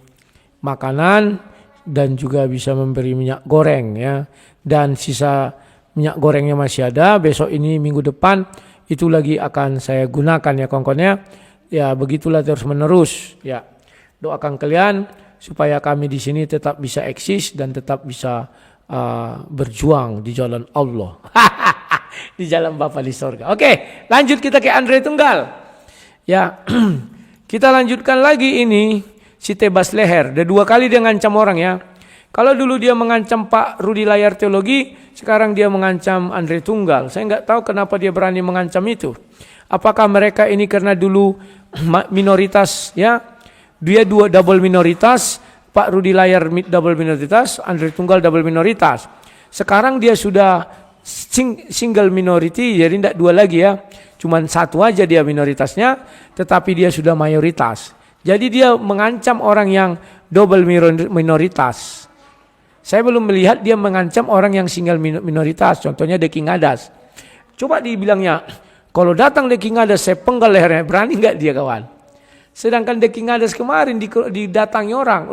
makanan dan juga bisa memberi minyak goreng ya, dan sisa minyak gorengnya masih ada. Besok ini minggu depan itu lagi akan saya gunakan ya kawan-kawan ya, begitulah terus menerus ya. Doakan kalian supaya kami di sini tetap bisa eksis dan tetap bisa berjuang di jalan Allah. Di jalan Bapa di sorga. Oke, lanjut kita ke Andre Tunggal. Ya, kita lanjutkan lagi ini si tebas leher. Udah 2 kali dia ngancam orang ya. Kalau dulu dia mengancam Pak Rudi Layar Teologi, sekarang dia mengancam Andre Tunggal. Saya nggak tahu kenapa dia berani mengancam itu. Apakah mereka ini karena dulu minoritas ya? Dia double minoritas, Pak Rudi Layar double minoritas, Andre Tunggal double minoritas. Sekarang dia sudah single minority, jadi tidak 2 lagi ya. Cuman 1 aja dia minoritasnya, tetapi dia sudah mayoritas. Jadi dia mengancam orang yang double minoritas. Saya belum melihat dia mengancam orang yang single minoritas, contohnya The King Adas. Coba dibilangnya, kalau datang The King Hadas saya penggal lehernya, berani nggak dia kawan? Sedangkan The King Hadas kemarin didatangi orang,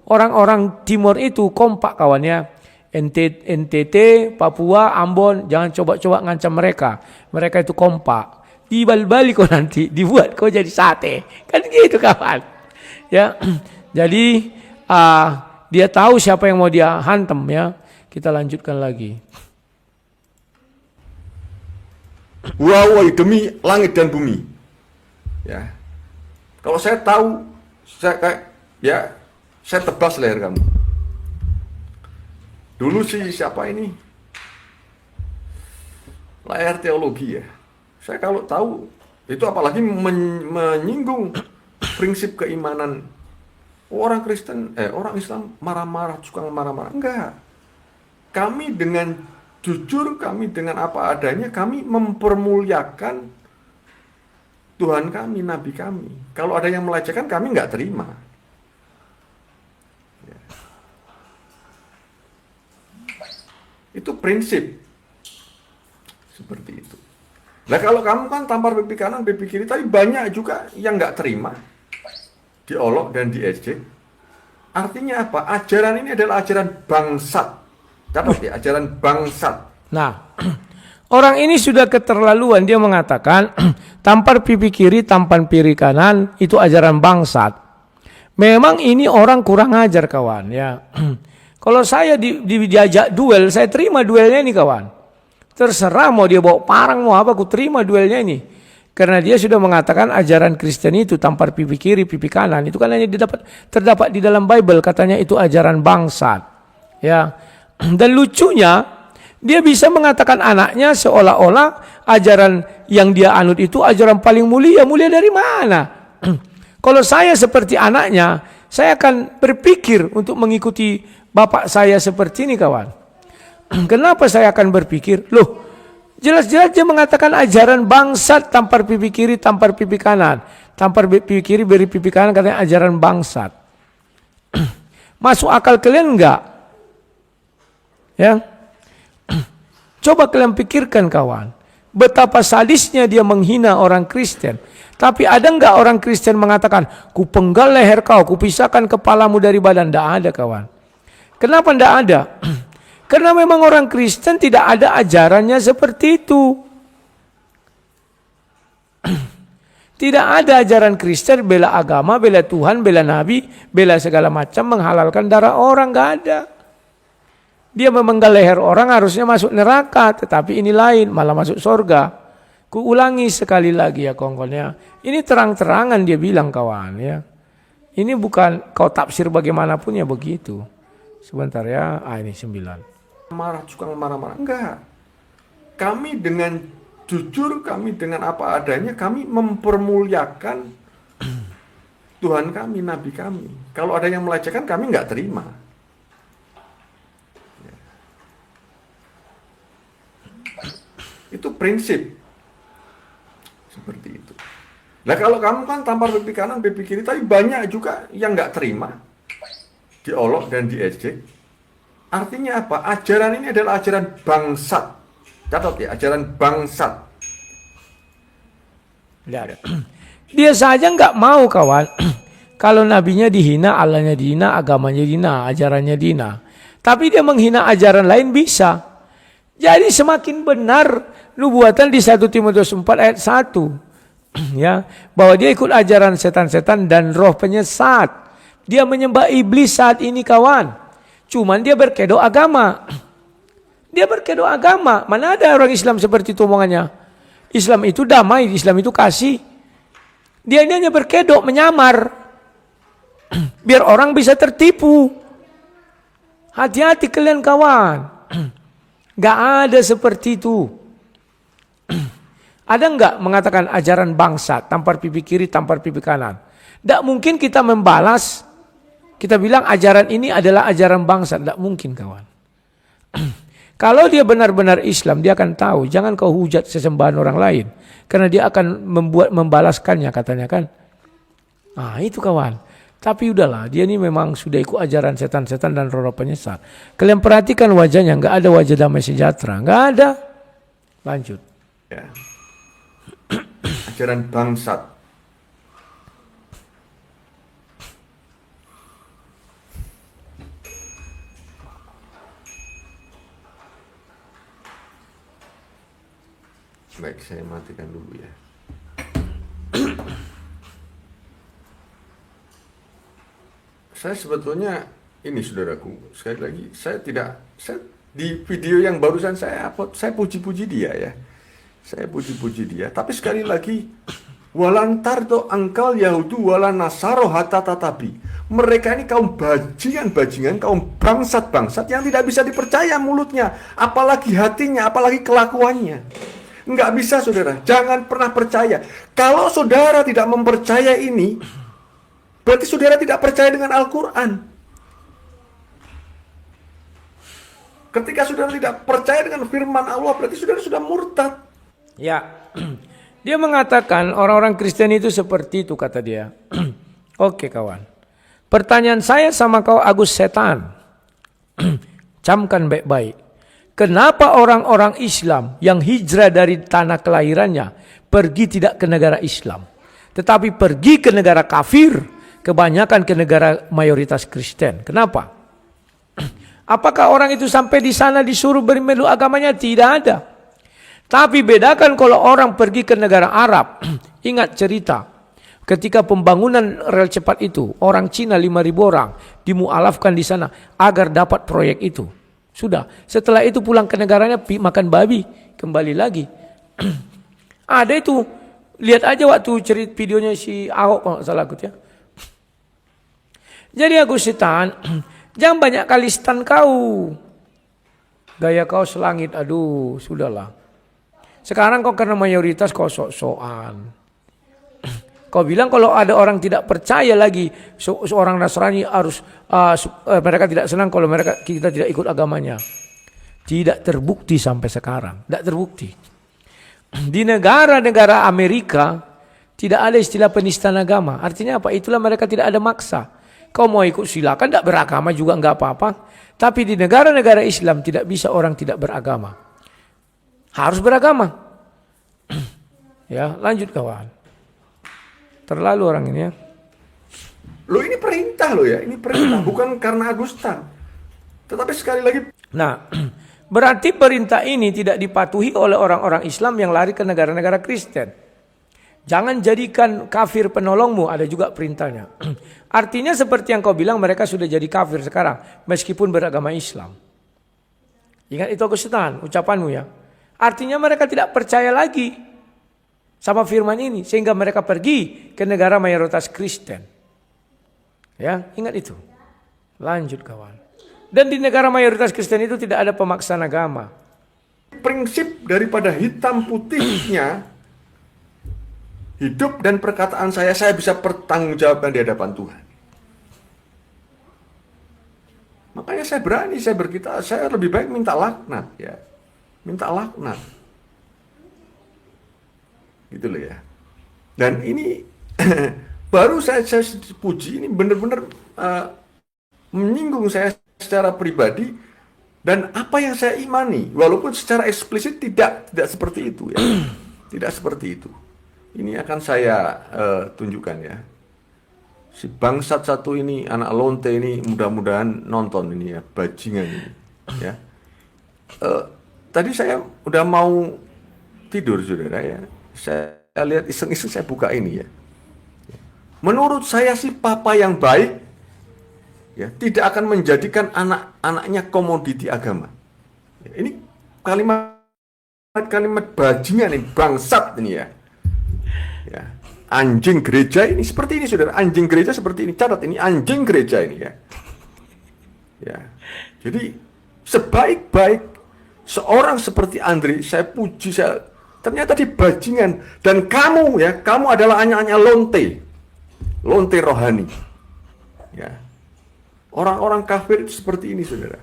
orang-orang Timur itu kompak kawannya. NTT, Papua, Ambon, jangan coba-coba ngancam mereka. Mereka itu kompak. Dibal-bali kau nanti, dibuat kau jadi sate. Kan gitu kawan. Ya, jadi dia tahu siapa yang mau dia hantam ya. Kita lanjutkan lagi. Wahai demi langit dan bumi. Ya. Kalau saya tahu, saya tebas leher kamu. Dulu sih siapa ini? Layar teologi ya. Saya kalau tahu, itu apalagi menyinggung prinsip keimanan orang Kristen, orang Islam marah-marah, suka marah-marah. Enggak. Kami dengan jujur, kami dengan apa adanya, kami mempermuliakan Tuhan kami, Nabi kami. Kalau ada yang melecehkan, kami nggak terima. Ya. Itu prinsip. Seperti itu. Nah kalau kamu kan tampar pipi kanan, pipi kiri, tapi banyak juga yang nggak terima. Diolok dan diejek. Artinya apa? Ajaran ini adalah ajaran bangsat. Catat ya, ajaran bangsat. Nah, orang ini sudah keterlaluan. Dia mengatakan tampar pipi kiri, tampar pipi kanan itu ajaran bangsat. Memang ini orang kurang ajar kawan ya. Kalau saya diajak duel, saya terima duelnya ini kawan. Terserah mau dia bawa parang mau apa, aku terima duelnya ini. Karena dia sudah mengatakan ajaran Kristen itu tampar pipi kiri, pipi kanan. Itu kan hanya terdapat di dalam Bible, katanya itu ajaran bangsat. Ya. Dan lucunya, dia bisa mengatakan anaknya seolah-olah ajaran yang dia anut itu ajaran paling mulia. Mulia dari mana? Kalau saya seperti anaknya, saya akan berpikir untuk mengikuti bapak saya seperti ini kawan. Kenapa saya akan berpikir? Loh, jelas-jelas dia mengatakan ajaran bangsat, tampar pipi kiri, tampar pipi kanan. Tampar pipi kiri, beri pipi kanan, katanya ajaran bangsat. Masuk akal kalian enggak? Ya. Coba kalian pikirkan kawan. Betapa sadisnya dia menghina orang Kristen. Tapi ada enggak orang Kristen mengatakan, ku penggal leher kau, ku pisahkan kepalamu dari badan? Enggak ada kawan. Kenapa enggak ada? Karena memang orang Kristen tidak ada ajarannya seperti itu. Tidak ada ajaran Kristen bela agama, bela Tuhan, bela Nabi, bela segala macam, menghalalkan darah orang, nggak ada. Dia memenggal leher orang harusnya masuk neraka, tetapi ini lain, malah masuk surga. Kuulangi sekali lagi ya kongkolnya. Ini terang-terangan dia bilang kawan ya. Ini bukan kau tafsir bagaimanapun ya begitu. Sebentar ya, ini 9. Marah, suka marah-marah. Enggak. Kami dengan jujur, kami dengan apa adanya, kami mempermuliakan Tuhan kami, Nabi kami. Kalau ada yang melecehkan, kami nggak terima. Itu prinsip. Seperti itu. Nah kalau kamu kan tampar pipi kanan, pipi kiri, tapi banyak juga yang nggak terima. Diolok dan diejek. Artinya apa? Ajaran ini adalah ajaran bangsat. Catat ya, ajaran bangsat. Dia saja nggak mau kawan. Kalau nabinya dihina, Allahnya dihina, agamanya dihina, ajarannya dihina. Tapi dia menghina ajaran lain bisa. Jadi semakin benar nubuatan di 1 Timotius 4 ayat 1. Ya, bahwa dia ikut ajaran setan-setan dan roh penyesat. Dia menyembah iblis saat ini kawan. Cuman dia berkedok agama. Dia berkedok agama. Mana ada orang Islam seperti itu omongannya. Islam itu damai, Islam itu kasih. Dia ini hanya berkedok, menyamar. Biar orang bisa tertipu. Hati-hati kalian kawan. Gak ada seperti itu. Ada enggak mengatakan ajaran bangsat, tampar pipi kiri, tampar pipi kanan? Tidak mungkin kita membalas. Kita bilang ajaran ini adalah ajaran bangsa. Tidak mungkin kawan. Kalau dia benar-benar Islam, dia akan tahu. Jangan kau hujat sesembahan orang lain. Karena dia akan membalaskannya katanya kan. Nah itu kawan. Tapi udahlah, dia ini memang sudah ikut ajaran setan-setan dan roh penyesat. Kalian perhatikan wajahnya, nggak ada wajah damai sejahtera. Nggak ada. Lanjut. ya. Ajaran bangsat. Baik, saya matikan dulu ya. Saya sebetulnya ini saudaraku, sekali lagi saya di video yang barusan saya upload, saya puji-puji dia ya. Saya puji-puji dia, tapi sekali lagi walantarto angkal Yahudu wala nasaro hatta tatabi. Mereka ini kaum bajingan-bajingan, kaum bangsat-bangsat yang tidak bisa dipercaya mulutnya, apalagi hatinya, apalagi kelakuannya. Enggak bisa saudara, jangan pernah percaya. Kalau saudara tidak mempercaya ini, berarti saudara tidak percaya dengan Al-Quran. Ketika saudara tidak percaya dengan firman Allah, berarti saudara sudah murtad. Ya, dia mengatakan orang-orang Kristen itu seperti itu, kata dia. Oke kawan, pertanyaan saya sama kau Agus Setan, camkan baik-baik. Kenapa orang-orang Islam yang hijrah dari tanah kelahirannya pergi tidak ke negara Islam, tetapi pergi ke negara kafir, kebanyakan ke negara mayoritas Kristen? Kenapa? Apakah orang itu sampai di sana disuruh bermeluk agamanya? Tidak ada. Tapi bedakan kalau orang pergi ke negara Arab. Ingat cerita ketika pembangunan rel cepat itu, orang Cina 5.000 orang dimualafkan di sana agar dapat proyek itu. Sudah, setelah itu pulang ke negaranya makan babi, kembali lagi. Ada itu, lihat aja waktu cerita videonya si Ahok kalau nggak salah ya. Jadi Agus Setan, jangan banyak kali stan kau. Gaya kau selangit, aduh, sudahlah. Sekarang kau karena mayoritas kau sok-sokan. Kau bilang kalau ada orang tidak percaya lagi, seorang Nasrani harus mereka tidak senang kalau kita tidak ikut agamanya. Tidak terbukti sampai sekarang, tidak terbukti. Di negara-negara Amerika tidak ada istilah penistaan agama. Artinya apa? Itulah mereka tidak ada maksa. Kau mau ikut silakan, tidak beragama juga enggak apa-apa. Tapi di negara-negara Islam tidak bisa orang tidak beragama. Harus beragama. Ya, lanjut kawan. Terlalu orang ini ya. Loh ini perintah loh ya, ini perintah bukan karena Agustan. Tetapi sekali lagi. Nah, berarti perintah ini tidak dipatuhi oleh orang-orang Islam yang lari ke negara-negara Kristen. Jangan jadikan kafir penolongmu, ada juga perintahnya. Artinya seperti yang kau bilang mereka sudah jadi kafir sekarang, meskipun beragama Islam. Ingat itu Agustan, ucapanmu ya. Artinya mereka tidak percaya lagi sama firman ini, sehingga mereka pergi ke negara mayoritas Kristen. Ya, ingat itu. Lanjut kawan. Dan di negara mayoritas Kristen itu tidak ada pemaksaan agama. Prinsip daripada hitam putihnya hidup dan perkataan saya bisa pertanggungjawabkan di hadapan Tuhan. Makanya saya berani, saya lebih baik minta laknat ya. Minta laknat. Gitu loh ya. Dan ini baru saya puji, ini benar-benar menyinggung saya secara pribadi dan apa yang saya imani, walaupun secara eksplisit tidak seperti itu ya. Tidak seperti itu. Ini akan saya tunjukkan ya. Si bangsat satu ini, anak lonte ini, mudah-mudahan nonton ini ya, bajingan ini ya. Tadi saya udah mau tidur saudara ya. Saya lihat iseng-iseng saya buka ini ya. Menurut saya si papa yang baik ya tidak akan menjadikan anak-anaknya komoditi agama. Ya, ini kalimat bajingan ini, bangsat ini ya. Ya, anjing gereja ini seperti ini saudara, anjing gereja seperti ini, catat ini anjing gereja ini ya. Ya. Jadi sebaik-baik seorang seperti Andre, saya puji, ternyata di bajingan. Dan kamu adalah anak-anak lonte rohani. Ya. Orang-orang kafir itu seperti ini, saudara.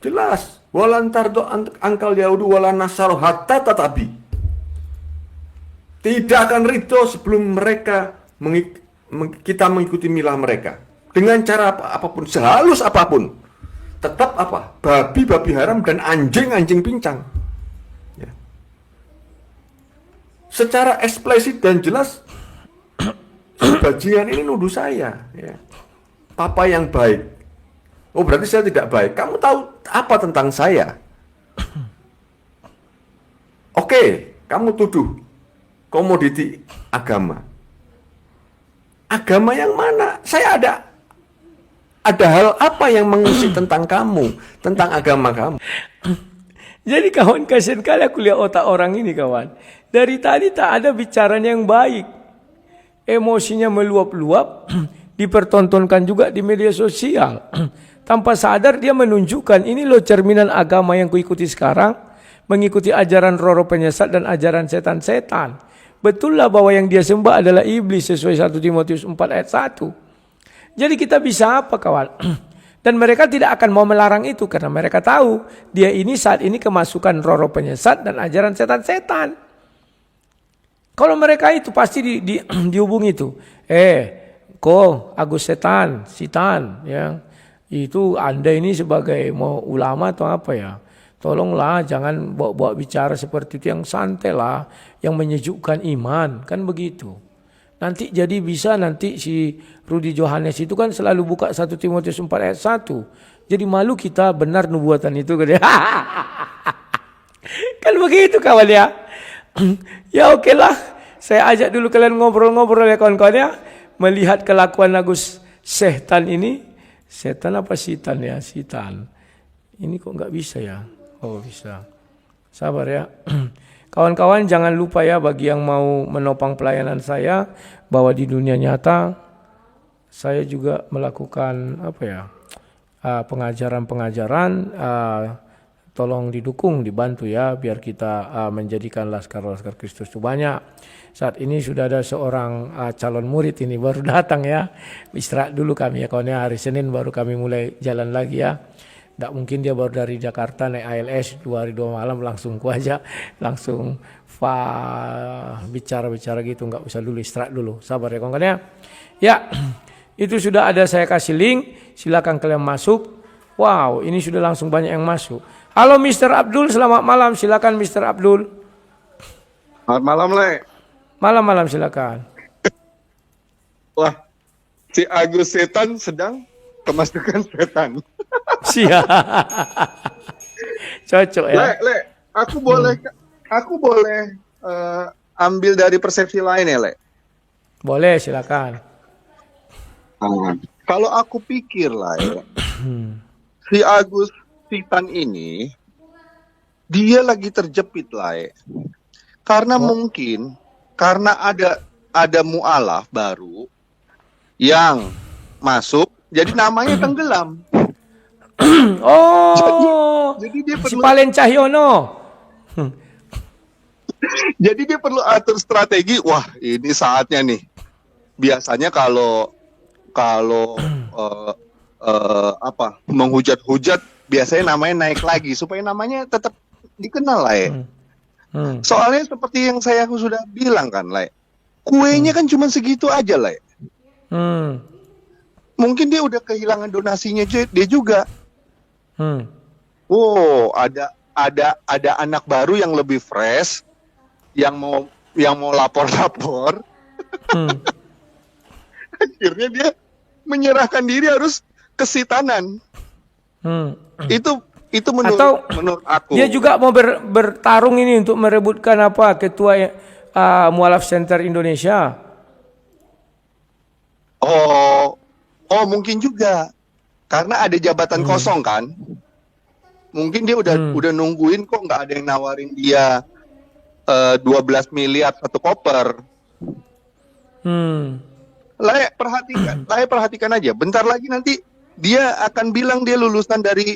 Jelas, walantardo angkal Yahudu wala nasaro hatta tatabi. Tidak akan ridho sebelum kita mengikuti milah mereka. Dengan cara apapun, sehalus apapun. tetap apa? Babi haram dan anjing pincang. Ya. Secara eksplisit dan jelas, bajingan ini nuduh saya, ya. Papa yang baik. Oh, berarti saya tidak baik. Kamu tahu apa tentang saya? Oke, kamu tuduh komoditi agama. Agama yang mana? Saya ada hal apa yang mengusik tentang kamu, tentang agama kamu? Jadi kawan, kasihan kali aku lihat otak orang ini kawan. Dari tadi tak ada bicaranya yang baik. Emosinya meluap-luap, dipertontonkan juga di media sosial. Tanpa sadar dia menunjukkan ini loh cerminan agama yang kuikuti sekarang, mengikuti ajaran Roro Penyesat dan ajaran setan-setan. Betul lah bahwa yang dia sembah adalah iblis sesuai 1 Timotius 4 ayat 1. Jadi kita bisa apa kawan? Dan mereka tidak akan mau melarang itu karena mereka tahu dia ini saat ini kemasukan Roro Penyesat dan ajaran setan-setan. Kalau mereka itu pasti dihubungi itu. Kok Agus setan, ya. Itu Anda ini sebagai mau ulama atau apa ya? Tolonglah jangan bawa-bawa bicara seperti itu, yang santai lah, yang menyejukkan iman, kan begitu. Nanti jadi bisa nanti si Rudi Johannes itu kan selalu buka 1 Timotius 4 ayat 1. Jadi malu kita benar nubuatan itu. Kan begitu kawan ya. Ya oke lah. Saya ajak dulu kalian ngobrol-ngobrol ya kawan-kawan ya. Melihat kelakuan Agus setan ini. Setan apa sitan ya? Sitan. Ini kok nggak bisa ya? Oh bisa. Sabar ya. Kawan-kawan jangan lupa ya bagi yang mau menopang pelayanan saya bahwa di dunia nyata saya juga melakukan pengajaran-pengajaran, tolong didukung, dibantu ya biar kita menjadikan laskar-laskar Kristus itu banyak. Saat ini sudah ada seorang calon murid ini baru datang ya. Istirahat dulu kami ya kawan ya, hari Senin baru kami mulai jalan lagi ya. Tidak mungkin dia baru dari Jakarta naik ALS 2 hari 2 malam langsung aja langsung bicara gitu, nggak usah dulu, istirahat dulu, sabar ya kawan-kawan ya. Ya, itu sudah ada saya kasih link, silakan kalian masuk. Wow, ini sudah langsung banyak yang masuk. Halo Mr. Abdul, selamat malam, silakan Mr. Abdul. Selamat malam, Le. Malam-malam silakan. Wah, si Agus setan sedang kemasukan setan. Siap. Cocok ya. Le, aku boleh ambil dari persepsi lain ya, Le. Boleh, silakan. Kalau aku pikir lah ya, si Agus setan ini dia lagi terjepit lah ya. Karena mungkin karena ada mualaf baru yang masuk, jadi namanya tenggelam. Oh, jadi dia si perlu, Palen Cahyono. jadi dia perlu atur strategi. Wah, ini saatnya nih. Biasanya kalau menghujat-hujat, biasanya namanya naik lagi supaya namanya tetap dikenal lah ya. Soalnya seperti yang saya sudah bilang kan, lah. Kuenya kan cuma segitu aja lah. Mungkin dia udah kehilangan donasinya dia juga. Oh, ada anak baru yang lebih fresh, yang mau lapor-lapor. Akhirnya dia menyerahkan diri harus ke sitanan. Itu menurut aku. Dia juga mau bertarung ini untuk merebutkan ketua Mualaf Center Indonesia. Oh mungkin juga. Karena ada jabatan kosong kan. Mungkin dia udah nungguin kok nggak ada yang nawarin dia 12 miliar satu koper. Perhatikan aja. Bentar lagi nanti dia akan bilang dia lulusan dari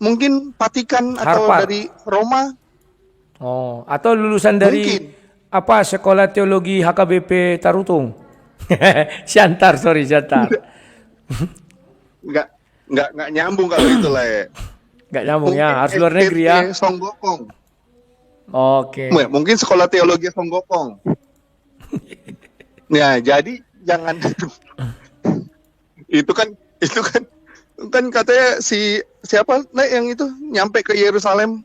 mungkin Vatikan atau Harvard. dari Roma. Oh, atau lulusan dari Sekolah Teologi HKBP Tarutung. Siantar. Nggak nyambung kalau itu lah ya. Nggak nyambung ya, harus luar negeri ya. Songgokong. Oke. Mungkin Sekolah Teologi Songgokong. Nah, jadi jangan itu kan katanya si siapa Le, yang itu nyampe ke Yerusalem?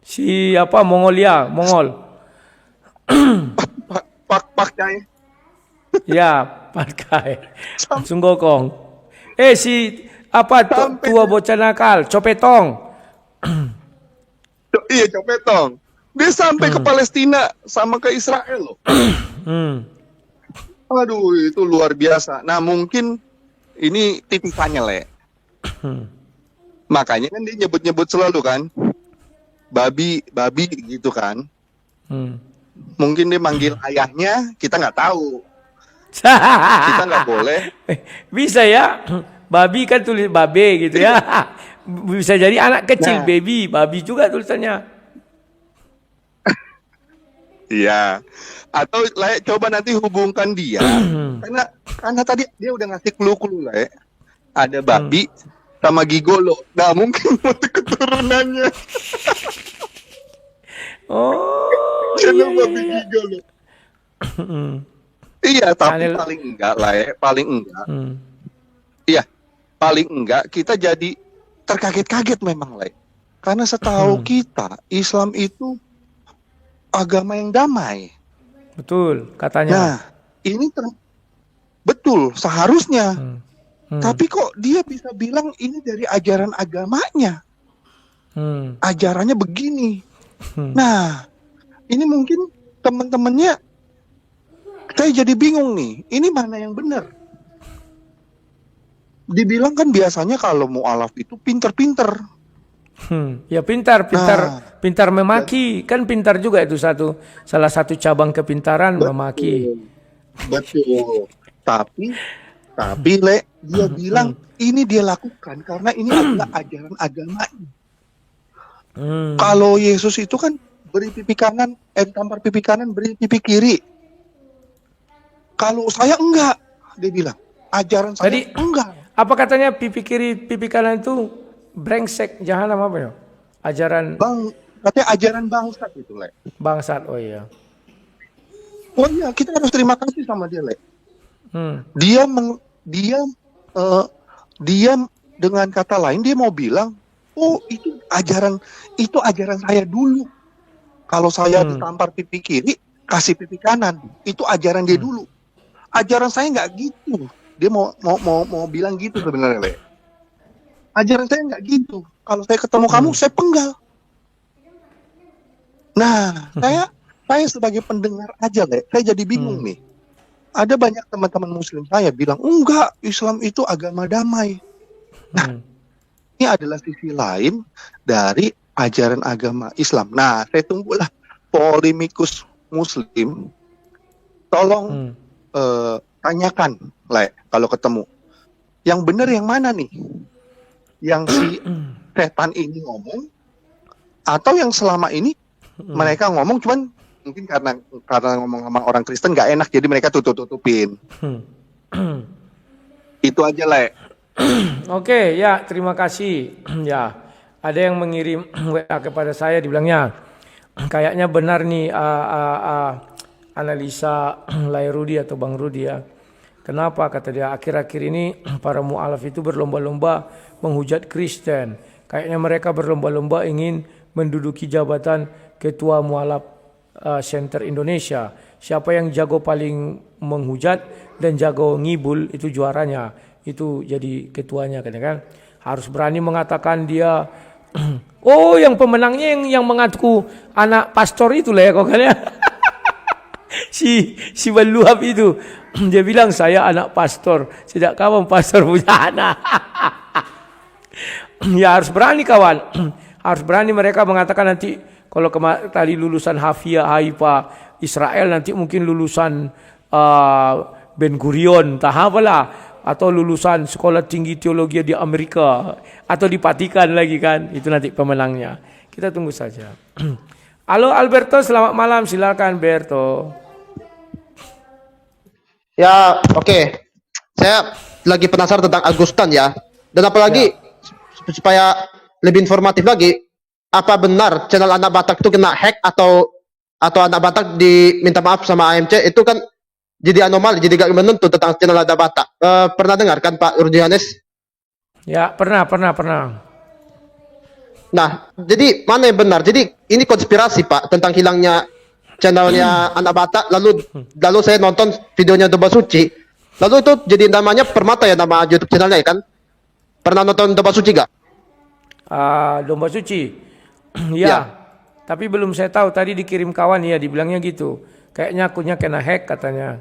Si apa Mongolia, Mongol. Pak Cai. Ya, pakai. Langsung gokong. Si apa Sampai tua bocah nakal, Copetong. Iya, Copetong. Dia sampai ke Palestina sama ke Israel loh. Hmm. Aduh, itu luar biasa. Nah, mungkin ini titipannya, Le. Makanya kan dia nyebut-nyebut selalu kan. Babi gitu kan. Mungkin dia manggil ayahnya, kita nggak tahu. Kita nggak boleh. Bisa ya, babi kan tulis babe gitu ya. Bisa jadi anak kecil, Nah. babi juga tulisannya. Iya. Atau Le, coba nanti hubungkan dia. karena tadi dia udah ngasih clue-clue, Le. Ada babi sama gigolo. Nah, mungkin motif keturunannya. Oh, Channel iya, babi iya. gigolo. Iya, tapi Channel- paling enggak lah ya, paling enggak. Hmm. Iya, paling enggak kita jadi terkaget-kaget memang, Le. Karena setahu kita, Islam itu agama yang damai. Betul, katanya. Nah, ini betul seharusnya. Hmm. Tapi kok dia bisa bilang ini dari ajaran agamanya? Hmm. Ajarannya begini. Hmm. Nah, ini mungkin teman-temannya saya jadi bingung nih. Ini mana yang benar? Dibilang kan biasanya kalau mu'alaf itu pinter-pinter. Ya pintar Nah. pintar memaki, kan pintar juga itu salah satu cabang kepintaran memaki. Betul. Tapi Le, dia bilang ini dia lakukan karena ini adalah ajaran agamanya. Kalau Yesus itu kan beri pipi kanan, tampar pipi kanan, beri pipi kiri. Kalau saya enggak, dia bilang. Ajaran saya Tadi- enggak. Apa katanya pipi kiri, pipi kanan itu brengsek, jahanam apa ya? Ajaran Katanya ajaran bangsat itu, Le. bangsat. Oh iya. Oh iya, kita harus terima kasih sama dia, Le. Hmm. Dia dengan kata lain dia mau bilang, oh itu ajaran saya dulu. Kalau saya ditampar pipi kiri, kasih pipi kanan, itu ajaran dia dulu. Ajaran saya nggak gitu. Dia mau bilang gitu sebenarnya, Le. Ajaran saya nggak gitu. Kalau saya ketemu kamu, saya penggal. Nah, saya sebagai pendengar aja, Le, saya jadi bingung nih. Ada banyak teman-teman Muslim saya bilang, enggak, Islam itu agama damai. Nah, ini adalah sisi lain dari ajaran agama Islam. Nah, saya tunggulah polemikus Muslim. Tolong tanyakan, Le, kalau ketemu. Yang benar yang mana nih? Yang si setan ini ngomong, atau yang selama ini mereka ngomong cuman mungkin karena ngomong sama orang Kristen nggak enak, jadi mereka tutupin. Itu aja, Le. Oke, ya terima kasih. Ya, ada yang mengirim WA kepada saya, dibilangnya kayaknya benar nih analisa Lai Rudi atau Bang Rudi ya. Kenapa kata dia akhir-akhir ini para mu'alaf itu berlomba-lomba menghujat Kristen. Kayaknya mereka berlomba-lomba ingin menduduki jabatan ketua mu'alaf Center Indonesia. Siapa yang jago paling menghujat dan jago ngibul itu juaranya. Itu jadi ketuanya kan. Harus berani mengatakan dia oh yang pemenangnya yang mengaku anak pastor itu lah ya kok kan ya. si Waluhab itu dia bilang saya anak pastor. Sejak kapan pastor punya anak? Ya harus berani kawan. Harus berani mereka mengatakan nanti kalau tadi lulusan Hafia, Haifa, Israel, nanti mungkin lulusan Ben Gurion, entah apalah, atau lulusan sekolah tinggi teologi di Amerika, atau di Vatikan lagi kan, itu nanti pemenangnya. Kita tunggu saja. Halo Alberto, selamat malam, silakan Alberto. Ya, oke. Saya lagi penasaran tentang Agustan ya. Dan apalagi supaya lebih informatif lagi, apa benar channel Anak Batak itu kena hack atau Anak Batak diminta maaf sama AMC itu kan jadi anomali, jadi gak menentu tentang channel Anak Batak. Pernah dengar kan Pak Rudi Hanes? Ya, pernah. Nah, jadi mana yang benar? Jadi ini konspirasi Pak tentang hilangnya channelnya Anak Batak. Lalu saya nonton videonya Domba Suci. Lalu itu jadi namanya Permata ya nama YouTube channelnya ya kan? Pernah nonton Domba Suci gak? Domba Suci. Ya. Ya. Tapi belum saya tahu. Tadi dikirim kawan ya, dibilangnya gitu. Kayaknya akunnya kena hack katanya.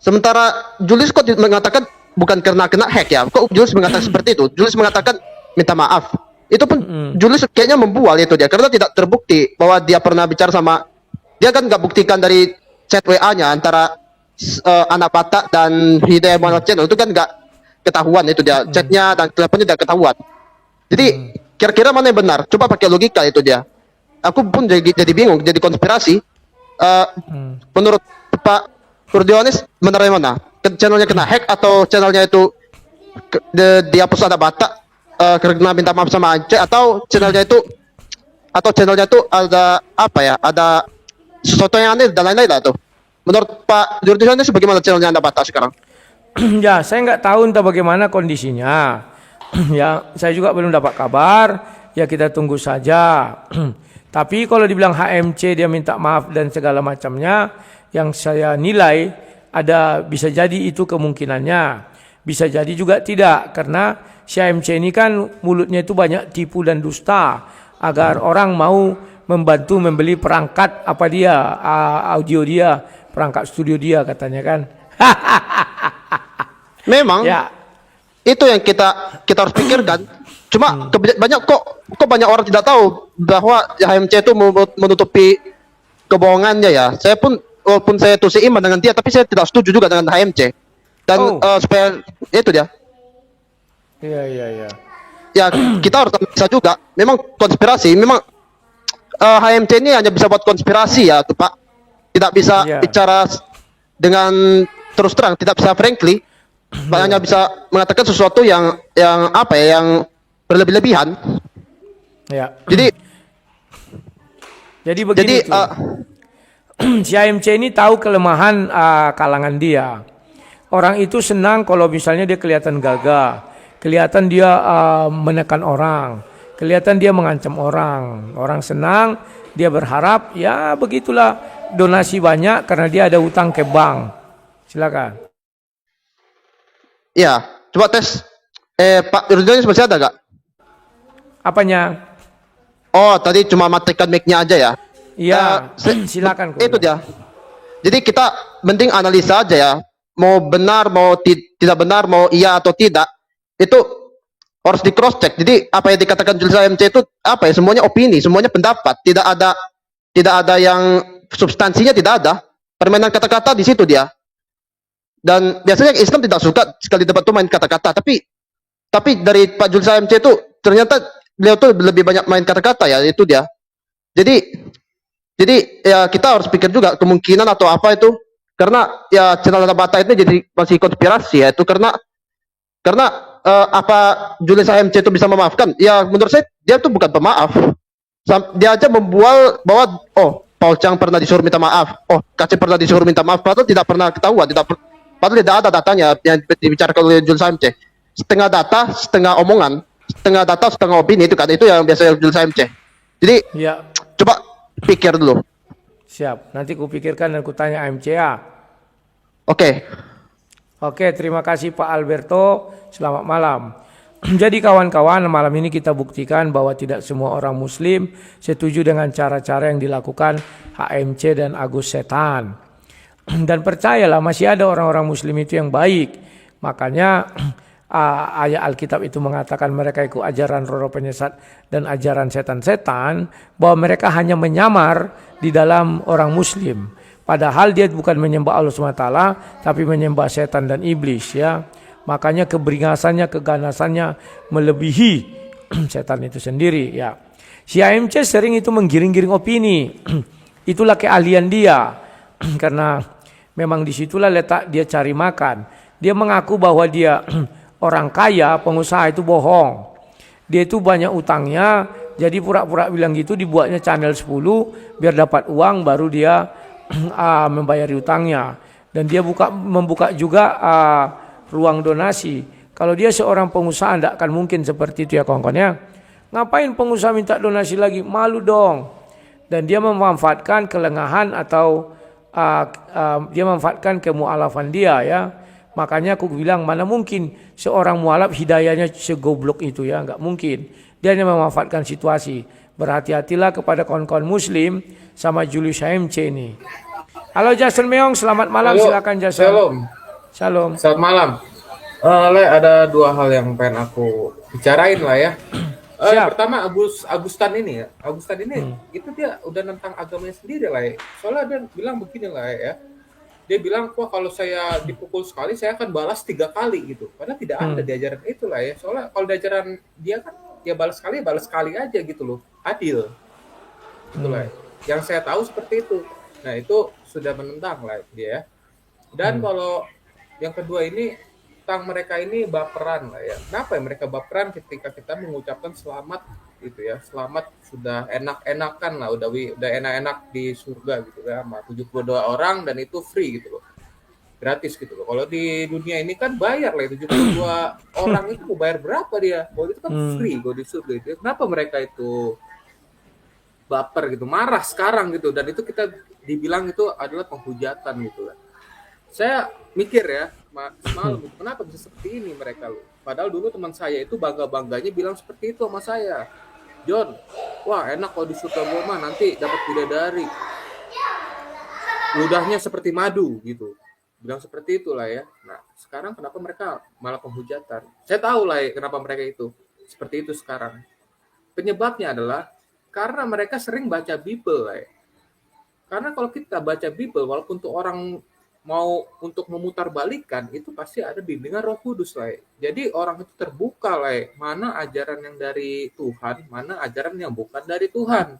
Sementara Julius kok mengatakan bukan karena kena hack ya? Kok Julius mengatakan seperti itu? Julius mengatakan minta maaf. Itu pun Julius kayaknya membual itu dia karena tidak terbukti bahwa dia pernah bicara sama dia kan nggak buktikan dari chat WA-nya antara Anak Batak dan Hidayah Muhammad Channel itu kan nggak ketahuan itu dia chatnya dan teleponnya tidak ketahuan. Jadi kira-kira mana yang benar? Coba pakai logika itu dia. Aku pun jadi bingung, jadi konspirasi. Menurut Pak Rudionis benar yang mana? Channelnya kena hack atau channelnya itu dihapus Anak Batak karena minta maaf sama Aceh atau channelnya itu ada apa ya? Ada sesuatu yang aneh dan lain-lain lah tuh. Menurut Pak Rudionis bagaimana channelnya Anak Batak sekarang? Ya, saya nggak tahu entah bagaimana kondisinya. Ya, saya juga belum dapat kabar. Ya, kita tunggu saja. Tapi kalau dibilang HMC dia minta maaf dan segala macamnya, yang saya nilai ada bisa jadi itu kemungkinannya. Bisa jadi juga tidak, karena si HMC ini kan mulutnya itu banyak tipu dan dusta agar orang mau membantu membeli perangkat apa dia, audio dia, perangkat studio dia katanya kan. Memang Ya. itu yang kita harus pikirkan. Cuma banyak kok banyak orang tidak tahu bahwa HMC itu menutupi kebohongannya ya. Saya pun walaupun saya itu seiman dengan dia, tapi saya tidak setuju juga dengan HMC. Dan supaya itu dia. Iya. Ya kita harus bisa juga. Memang konspirasi. Memang HMC ini hanya bisa buat konspirasi ya, tuh Pak. Tidak bisa bicara dengan terus terang, tidak bisa frankly. Hanya bisa mengatakan sesuatu yang apa ya, yang berlebih-lebihan. Ya. Jadi begini tuh. Si AMC ini tahu kelemahan kalangan dia. Orang itu senang kalau misalnya dia kelihatan gagah, kelihatan dia menekan orang, kelihatan dia mengancam orang. Orang senang, dia berharap, ya begitulah donasi banyak karena dia ada utang ke bank. Silakan. Ya, coba tes. Pak Rudionis masih ada gak? Apanya? Oh, tadi cuma matikan mic-nya aja ya. Iya, silakan. Itu dia. Jadi kita mending analisa aja ya. Mau benar, mau tidak benar, mau iya atau tidak. Itu harus di cross check. Jadi apa yang dikatakan Julius AMC itu apa ya? Semuanya opini, semuanya pendapat. Tidak ada yang substansinya, tidak ada. Permainan kata-kata di situ dia. Dan biasanya Islam tidak suka sekali dapat tuh main kata-kata. Tapi dari Pak Julius AMC itu ternyata beliau tuh lebih banyak main kata-kata ya, itu dia. Jadi ya kita harus pikir juga kemungkinan atau apa itu, karena ya channel Anak Batak itu jadi masih konspirasi ya itu karena apa Julius AMC itu bisa memaafkan? Ya menurut saya dia tuh bukan pemaaf. Dia aja membual bahwa Paul Chang pernah disuruh minta maaf, Kacip pernah disuruh minta maaf, padahal tidak pernah ketahuan, padahal tidak ada datanya yang dibicarakan oleh Julius AMC. Setengah data, setengah omongan, setengah data, setengah opini itu kan, itu yang biasa Julius AMC. Jadi coba pikir dulu. Siap, nanti ku pikirkan dan ku tanya AMCA. Oke, terima kasih Pak Alberto. Selamat malam. Jadi kawan-kawan, malam ini kita buktikan bahwa tidak semua orang Muslim setuju dengan cara-cara yang dilakukan HMC dan Agus Setan. Dan percayalah masih ada orang-orang Muslim itu yang baik. Makanya ayat Alkitab itu mengatakan mereka ikut ajaran roh-roh penyesat dan ajaran setan-setan, bahwa mereka hanya menyamar di dalam orang Muslim. Padahal dia bukan menyembah Allah SWT, tapi menyembah setan dan iblis ya. Makanya keberingasannya, keganasannya melebihi setan itu sendiri ya. Si AMC sering itu menggiring-giring opini. Itulah keahlian dia. Karena memang disitulah letak dia cari makan. Dia mengaku bahwa dia orang kaya, pengusaha itu bohong. Dia itu banyak utangnya, jadi pura-pura bilang gitu, dibuatnya channel 10 biar dapat uang, baru dia membayar utangnya. Dan dia membuka juga ruang donasi. Kalau dia seorang pengusaha tidak akan mungkin seperti itu ya kawan-kawan ya. Ngapain pengusaha minta donasi lagi? Malu dong. Dan dia memanfaatkan kelengahan atau dia memanfaatkan kemualafan dia ya. Makanya aku bilang mana mungkin seorang mualaf hidayahnya segoblok itu ya, enggak mungkin. Dia hanya memanfaatkan situasi. Berhati-hatilah kepada kawan-kawan muslim sama Julius HMC ini. Halo Jason Meong, selamat malam. Halo, Silakan Jason. Shalom. Shalom. Selamat malam. Le, ada dua hal yang pengen aku bicarain lah ya. Siap. Pertama Agustan ini ya. Agustan ini itu dia udah tentang agamanya sendiri lah ya. Soalnya dia bilang begini lah ya. Dia bilang, wah kalau saya dipukul sekali saya akan balas 3 kali gitu. Padahal tidak ada di ajaran itu lah ya. Soalnya kalau di ajaran dia kan ya balas sekali aja gitu loh. Adil. Gitu lah. Yang saya tahu seperti itu. Nah itu sudah menentang lah dia. Dan kalau yang kedua ini tentang mereka ini baperan lah ya. Kenapa ya mereka baperan ketika kita mengucapkan selamat gitu ya. Selamat sudah enak-enakan lah, udah enak-enak di surga gitu ya sama 72 orang dan itu free gitu loh. Gratis gitu loh. Kalau di dunia ini kan bayar lah 72 orang itu mau bayar berapa dia? Kalau itu kan free kalau di surga itu. Kenapa mereka itu baper gitu, marah sekarang gitu dan itu kita dibilang itu adalah penghujatan gitu lah. Saya mikir ya, semalam kenapa bisa seperti ini mereka loh. Padahal dulu teman saya itu bangga-bangganya bilang seperti itu sama saya. John, wah enak kalau di surga gua mah nanti dapat bidadari. Ludahnya seperti madu gitu. Bilang seperti itulah ya. Nah, sekarang kenapa mereka malah penghujatan? Saya tahu lah ya kenapa mereka itu seperti itu sekarang. Penyebabnya adalah karena mereka sering baca Bible lah ya. Karena kalau kita baca Bible, walaupun tuh orang mau untuk memutarbalikkan itu pasti ada bimbingan Roh Kudus lah. Jadi orang itu terbuka lah, mana ajaran yang dari Tuhan, mana ajaran yang bukan dari Tuhan.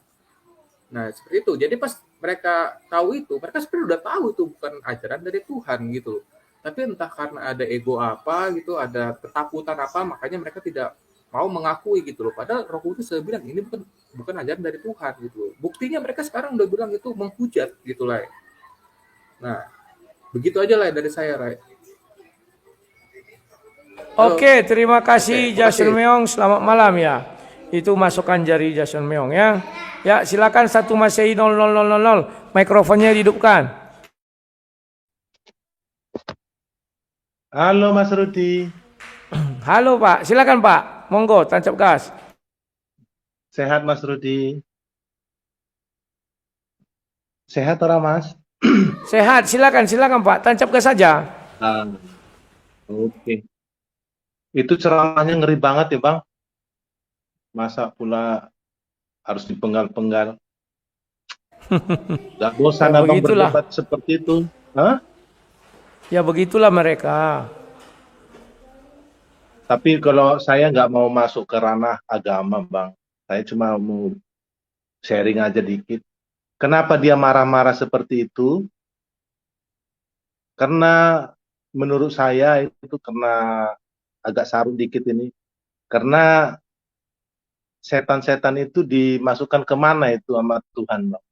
Nah seperti itu. Jadi pas mereka tahu itu, mereka sebenarnya udah tahu itu bukan ajaran dari Tuhan gitu. Tapi entah karena ada ego apa gitu, ada ketakutan apa, makanya mereka tidak mau mengakui gitu loh. Padahal Roh Kudus saya bilang ini bukan ajaran dari Tuhan gitu. Buktinya mereka sekarang udah bilang itu menghujat gitu lah. Nah begitu aja lah dari saya, Ray. Oke, terima kasih Jason Meong. Selamat malam ya. Itu masukan dari Jason Meong ya. Ya, silakan 1 Masehi 0000. Mikrofonnya dihidupkan. Halo Mas Rudi. Halo Pak, silakan Pak. Monggo, tancap gas. Sehat Mas Rudi. Sehat orang Mas? Sehat, silakan Pak. Tancap gas saja. Oke. Itu ceramahnya ngeri banget ya Bang. Masa pula harus dipenggal-penggal. Gak bosan Ya, Abang begitulah. berdebat seperti itu. Hah? Ya begitulah mereka. Tapi kalau saya nggak mau masuk ke ranah agama Bang. Saya cuma mau sharing aja dikit. Kenapa dia marah-marah seperti itu? Karena menurut saya itu karena agak sarung dikit ini. Karena setan-setan itu dimasukkan kemana itu sama Tuhan, Bang?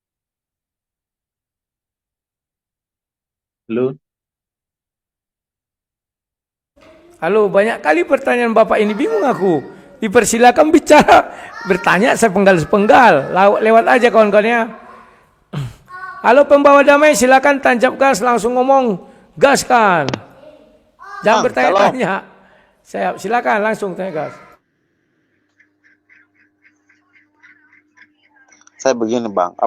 Halo, banyak kali pertanyaan Bapak ini, bingung aku. Dipersilakan bicara, bertanya sepenggal-sepenggal. Lewat aja kawan-kawannya. Halo pembawa damai, silakan tancap gas, langsung ngomong, gaskan. Jangan bertanya-tanya. Silakan langsung tanya gas. Saya begini Bang,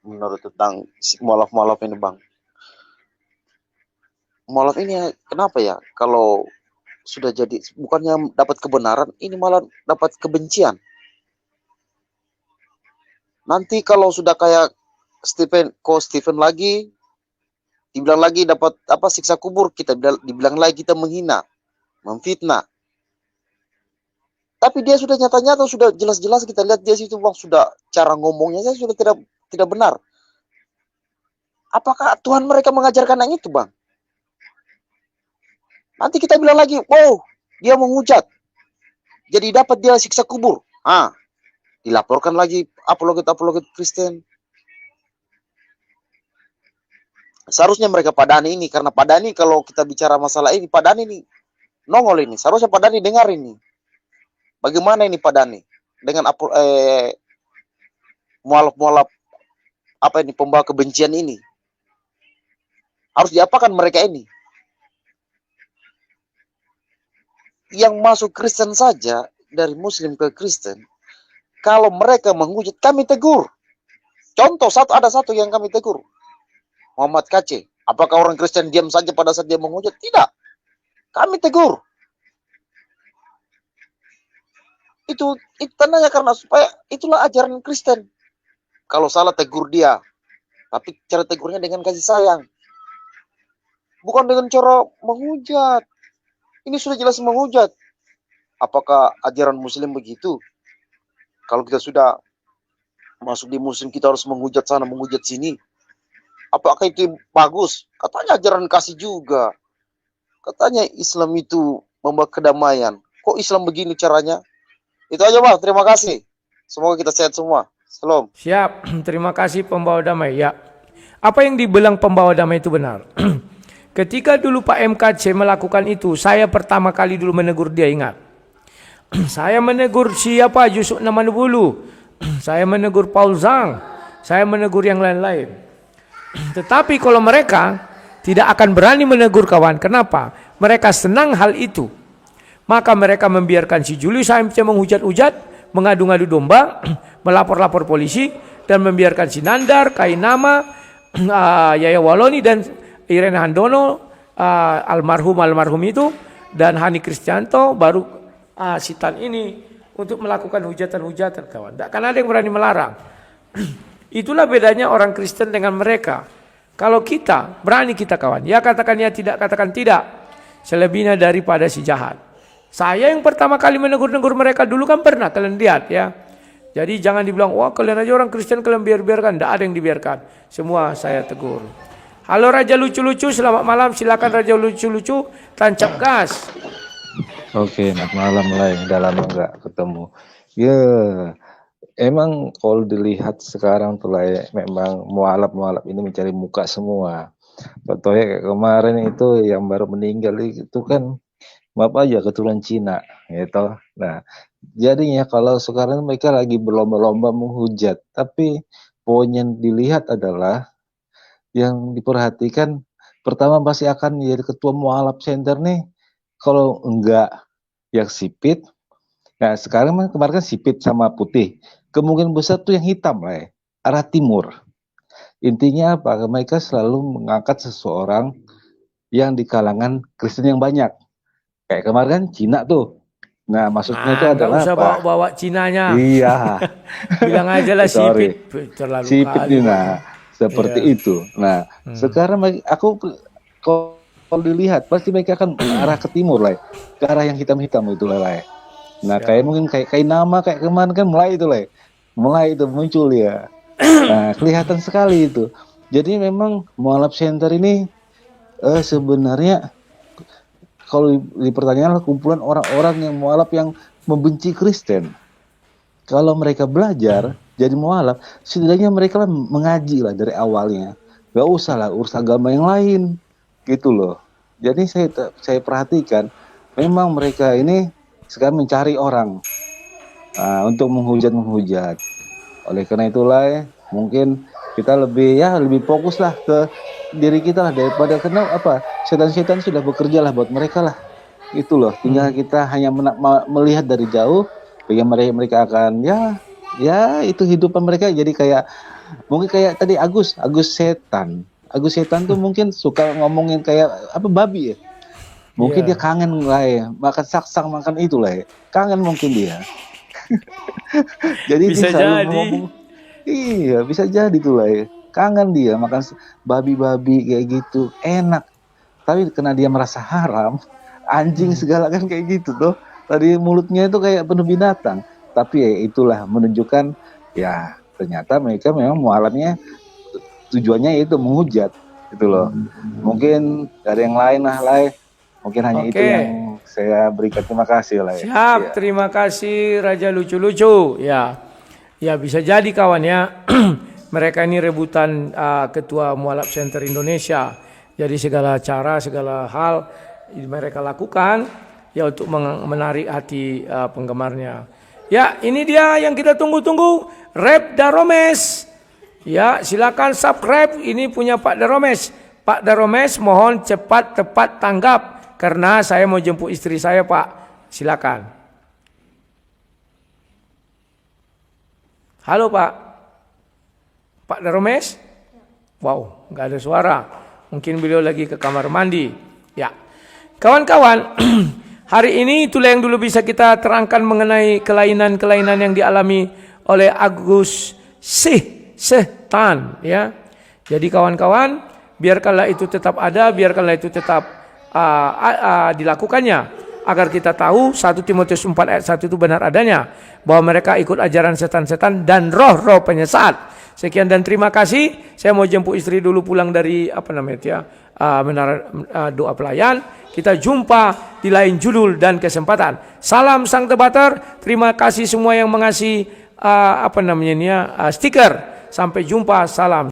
menurut tentang si mualaf-mualaf ini Bang. Mualaf ini kenapa ya kalau sudah jadi bukannya dapat kebenaran, ini malah dapat kebencian. Nanti kalau sudah kayak Stephen lagi dibilang lagi dapat siksa kubur, kita dibilang lagi kita menghina, memfitnah. Tapi dia sudah nyata-nyata, sudah jelas-jelas kita lihat dia situ Bang, sudah cara ngomongnya saya sudah tidak benar. Apakah Tuhan mereka mengajarkan yang itu Bang? Nanti kita bilang lagi, oh dia menghujat, jadi dapat dia siksa kubur. Dilaporkan lagi apologet Kristen. Seharusnya mereka padani ini, karena padani kalau kita bicara masalah ini, padani ini nongol ini. Seharusnya Pak Dhani dengar ini. Bagaimana ini Pak Dhani dengan mualaf-mualaf apa ini pembawa kebencian ini? Harus diapakan mereka ini? Yang masuk Kristen saja, dari Muslim ke Kristen, kalau mereka menghujat, kami tegur. Contoh, ada satu yang kami tegur. Muhammad Kaceh. Apakah orang Kristen diam saja pada saat dia menghujat? Tidak. Kami tegur. Itu tandanya karena supaya itulah ajaran Kristen. Kalau salah tegur dia. Tapi cara tegurnya dengan kasih sayang. Bukan dengan cara menghujat. Ini sudah jelas menghujat. Apakah ajaran Muslim begitu? Kalau kita sudah masuk di Muslim, kita harus menghujat sana, menghujat sini. Apakah itu bagus? Katanya ajaran kasih juga. Katanya Islam itu membawa kedamaian. Kok Islam begini caranya? Itu aja Bang, terima kasih. Semoga kita sehat semua. Salam. Siap, terima kasih pembawa damai. Ya, apa yang dibilang pembawa damai itu benar. Ketika dulu Pak MKC melakukan itu, saya pertama kali dulu menegur dia, ingat. Saya menegur siapa? Yusuf Namanubulu. Saya menegur Paul Zhang. Saya menegur yang lain-lain. Tetapi kalau mereka tidak akan berani menegur kawan. Kenapa? Mereka senang hal itu. Maka mereka membiarkan si Julius sampai menghujat-hujat, mengadu-ngadu domba, melapor-lapor polisi, dan membiarkan si Nandar, Kainama, Yaya Waloni, dan Irene Handono, almarhum itu, dan Hani Kristianto, baru Sitan ini untuk melakukan hujatan-hujatan kawan. Tidak akan ada yang berani melarang. Itulah bedanya orang Kristen dengan mereka. Kalau kita berani kita kawan, ya katakan ya, tidak katakan tidak. Selebihnya daripada si jahat. Saya yang pertama kali menegur-negur mereka dulu kan pernah, kalian lihat ya. Jadi jangan dibilang, wah kalian aja orang Kristen kalian biarkan. Tidak ada yang dibiarkan. Semua saya tegur. Halo Raja Lucu-Lucu, selamat malam. Silakan Raja Lucu-Lucu, tancap gas. Oke, selamat malam lah. Udah lama nggak ketemu. Ya, emang kalau dilihat sekarang tuh lah ya, memang mualaf-mualaf ini mencari muka semua. Contohnya kayak kemarin itu yang baru meninggal itu kan Bapak aja keturunan Cina, gitu. Nah, jadinya kalau sekarang mereka lagi berlomba-lomba menghujat, tapi poin yang dilihat adalah yang diperhatikan pertama pasti akan jadi ketua mualaf center nih. Kalau enggak yang sipit, nah sekarang kemarin kan sipit sama putih, kemungkinan besar tuh yang hitam lah ya, arah timur. Intinya apa? Mereka selalu mengangkat seseorang yang di kalangan Kristen yang banyak. Kayak kemarin kan Cina tuh. Nah maksudnya itu adalah usah apa? bawa Cinanya. Iya. Bilang aja lah sipit. Terlalu sipit kali. nih, nah seperti itu. Nah sekarang aku kalau dilihat pasti mereka akan arah ke timur lah, ke arah yang hitam-hitam itu lah. Nah kayak mungkin kayak nama kayak kemarin kan mulai itu muncul ya. Nah kelihatan sekali itu. Jadi memang mualaf center ini sebenarnya kalau di pertanyaan kumpulan orang-orang yang mualaf yang membenci Kristen. Kalau mereka belajar jadi mualaf, setidaknya mereka lah mengaji lah dari awalnya. Gak usah lah urus agama yang lain, gitu loh. Jadi saya perhatikan, memang mereka ini sekarang mencari orang untuk menghujat. Oleh karena itulah mungkin kita lebih fokus lah ke diri kita lah daripada karena apa setan-setan sudah bekerja lah buat mereka lah, gitu loh. Tinggal kita hanya melihat dari jauh, bagaimana mereka akan ya itu hidupan mereka jadi kayak mungkin kayak tadi Agus setan tuh mungkin suka ngomongin kayak apa babi ya, mungkin dia kangen lah ya makan saksang makan itu lah ya, kangen mungkin dia. Jadi bisa dia selalu jadi ngomong, iya bisa jadi tuh lah ya, kangen dia makan babi-babi kayak gitu enak, tapi karena dia merasa haram anjing segala kan kayak gitu tuh, tadi mulutnya itu kayak penuh binatang, tapi ya itulah menunjukkan ya ternyata mereka memang mualafnya tujuannya itu menghujat gitu loh. Mungkin ada yang lain lah mungkin hanya itu yang saya berikan. Terima kasih lah. Siap, terima kasih Raja Lucu-Lucu. Ya bisa jadi kawan ya. Mereka ini rebutan ketua mualaf center Indonesia. Jadi segala cara, segala hal mereka lakukan ya untuk menarik hati penggemarnya. Ya, ini dia yang kita tunggu-tunggu, Rep Daromes. Ya, silakan subscribe, ini punya Pak Daromes. Pak Daromes, mohon cepat tepat tanggap karena saya mau jemput istri saya, Pak. Silakan. Halo, Pak. Pak Daromes? Wow, nggak ada suara. Mungkin beliau lagi ke kamar mandi. Ya, kawan-kawan, hari ini itulah yang dulu bisa kita terangkan mengenai kelainan-kelainan yang dialami oleh Agus Setan. Ya, jadi kawan-kawan, biarkanlah itu tetap ada, biarkanlah itu tetap dilakukannya, agar kita tahu 1 Timotius 4 ayat 1 itu benar adanya, bahwa mereka ikut ajaran setan-setan dan roh-roh penyesat. Sekian dan terima kasih. Saya mau jemput istri dulu pulang dari menara doa pelayan. Kita jumpa di lain judul dan kesempatan. Salam Sang Debater. Terima kasih semua yang mengasih stiker. Sampai jumpa. Salam.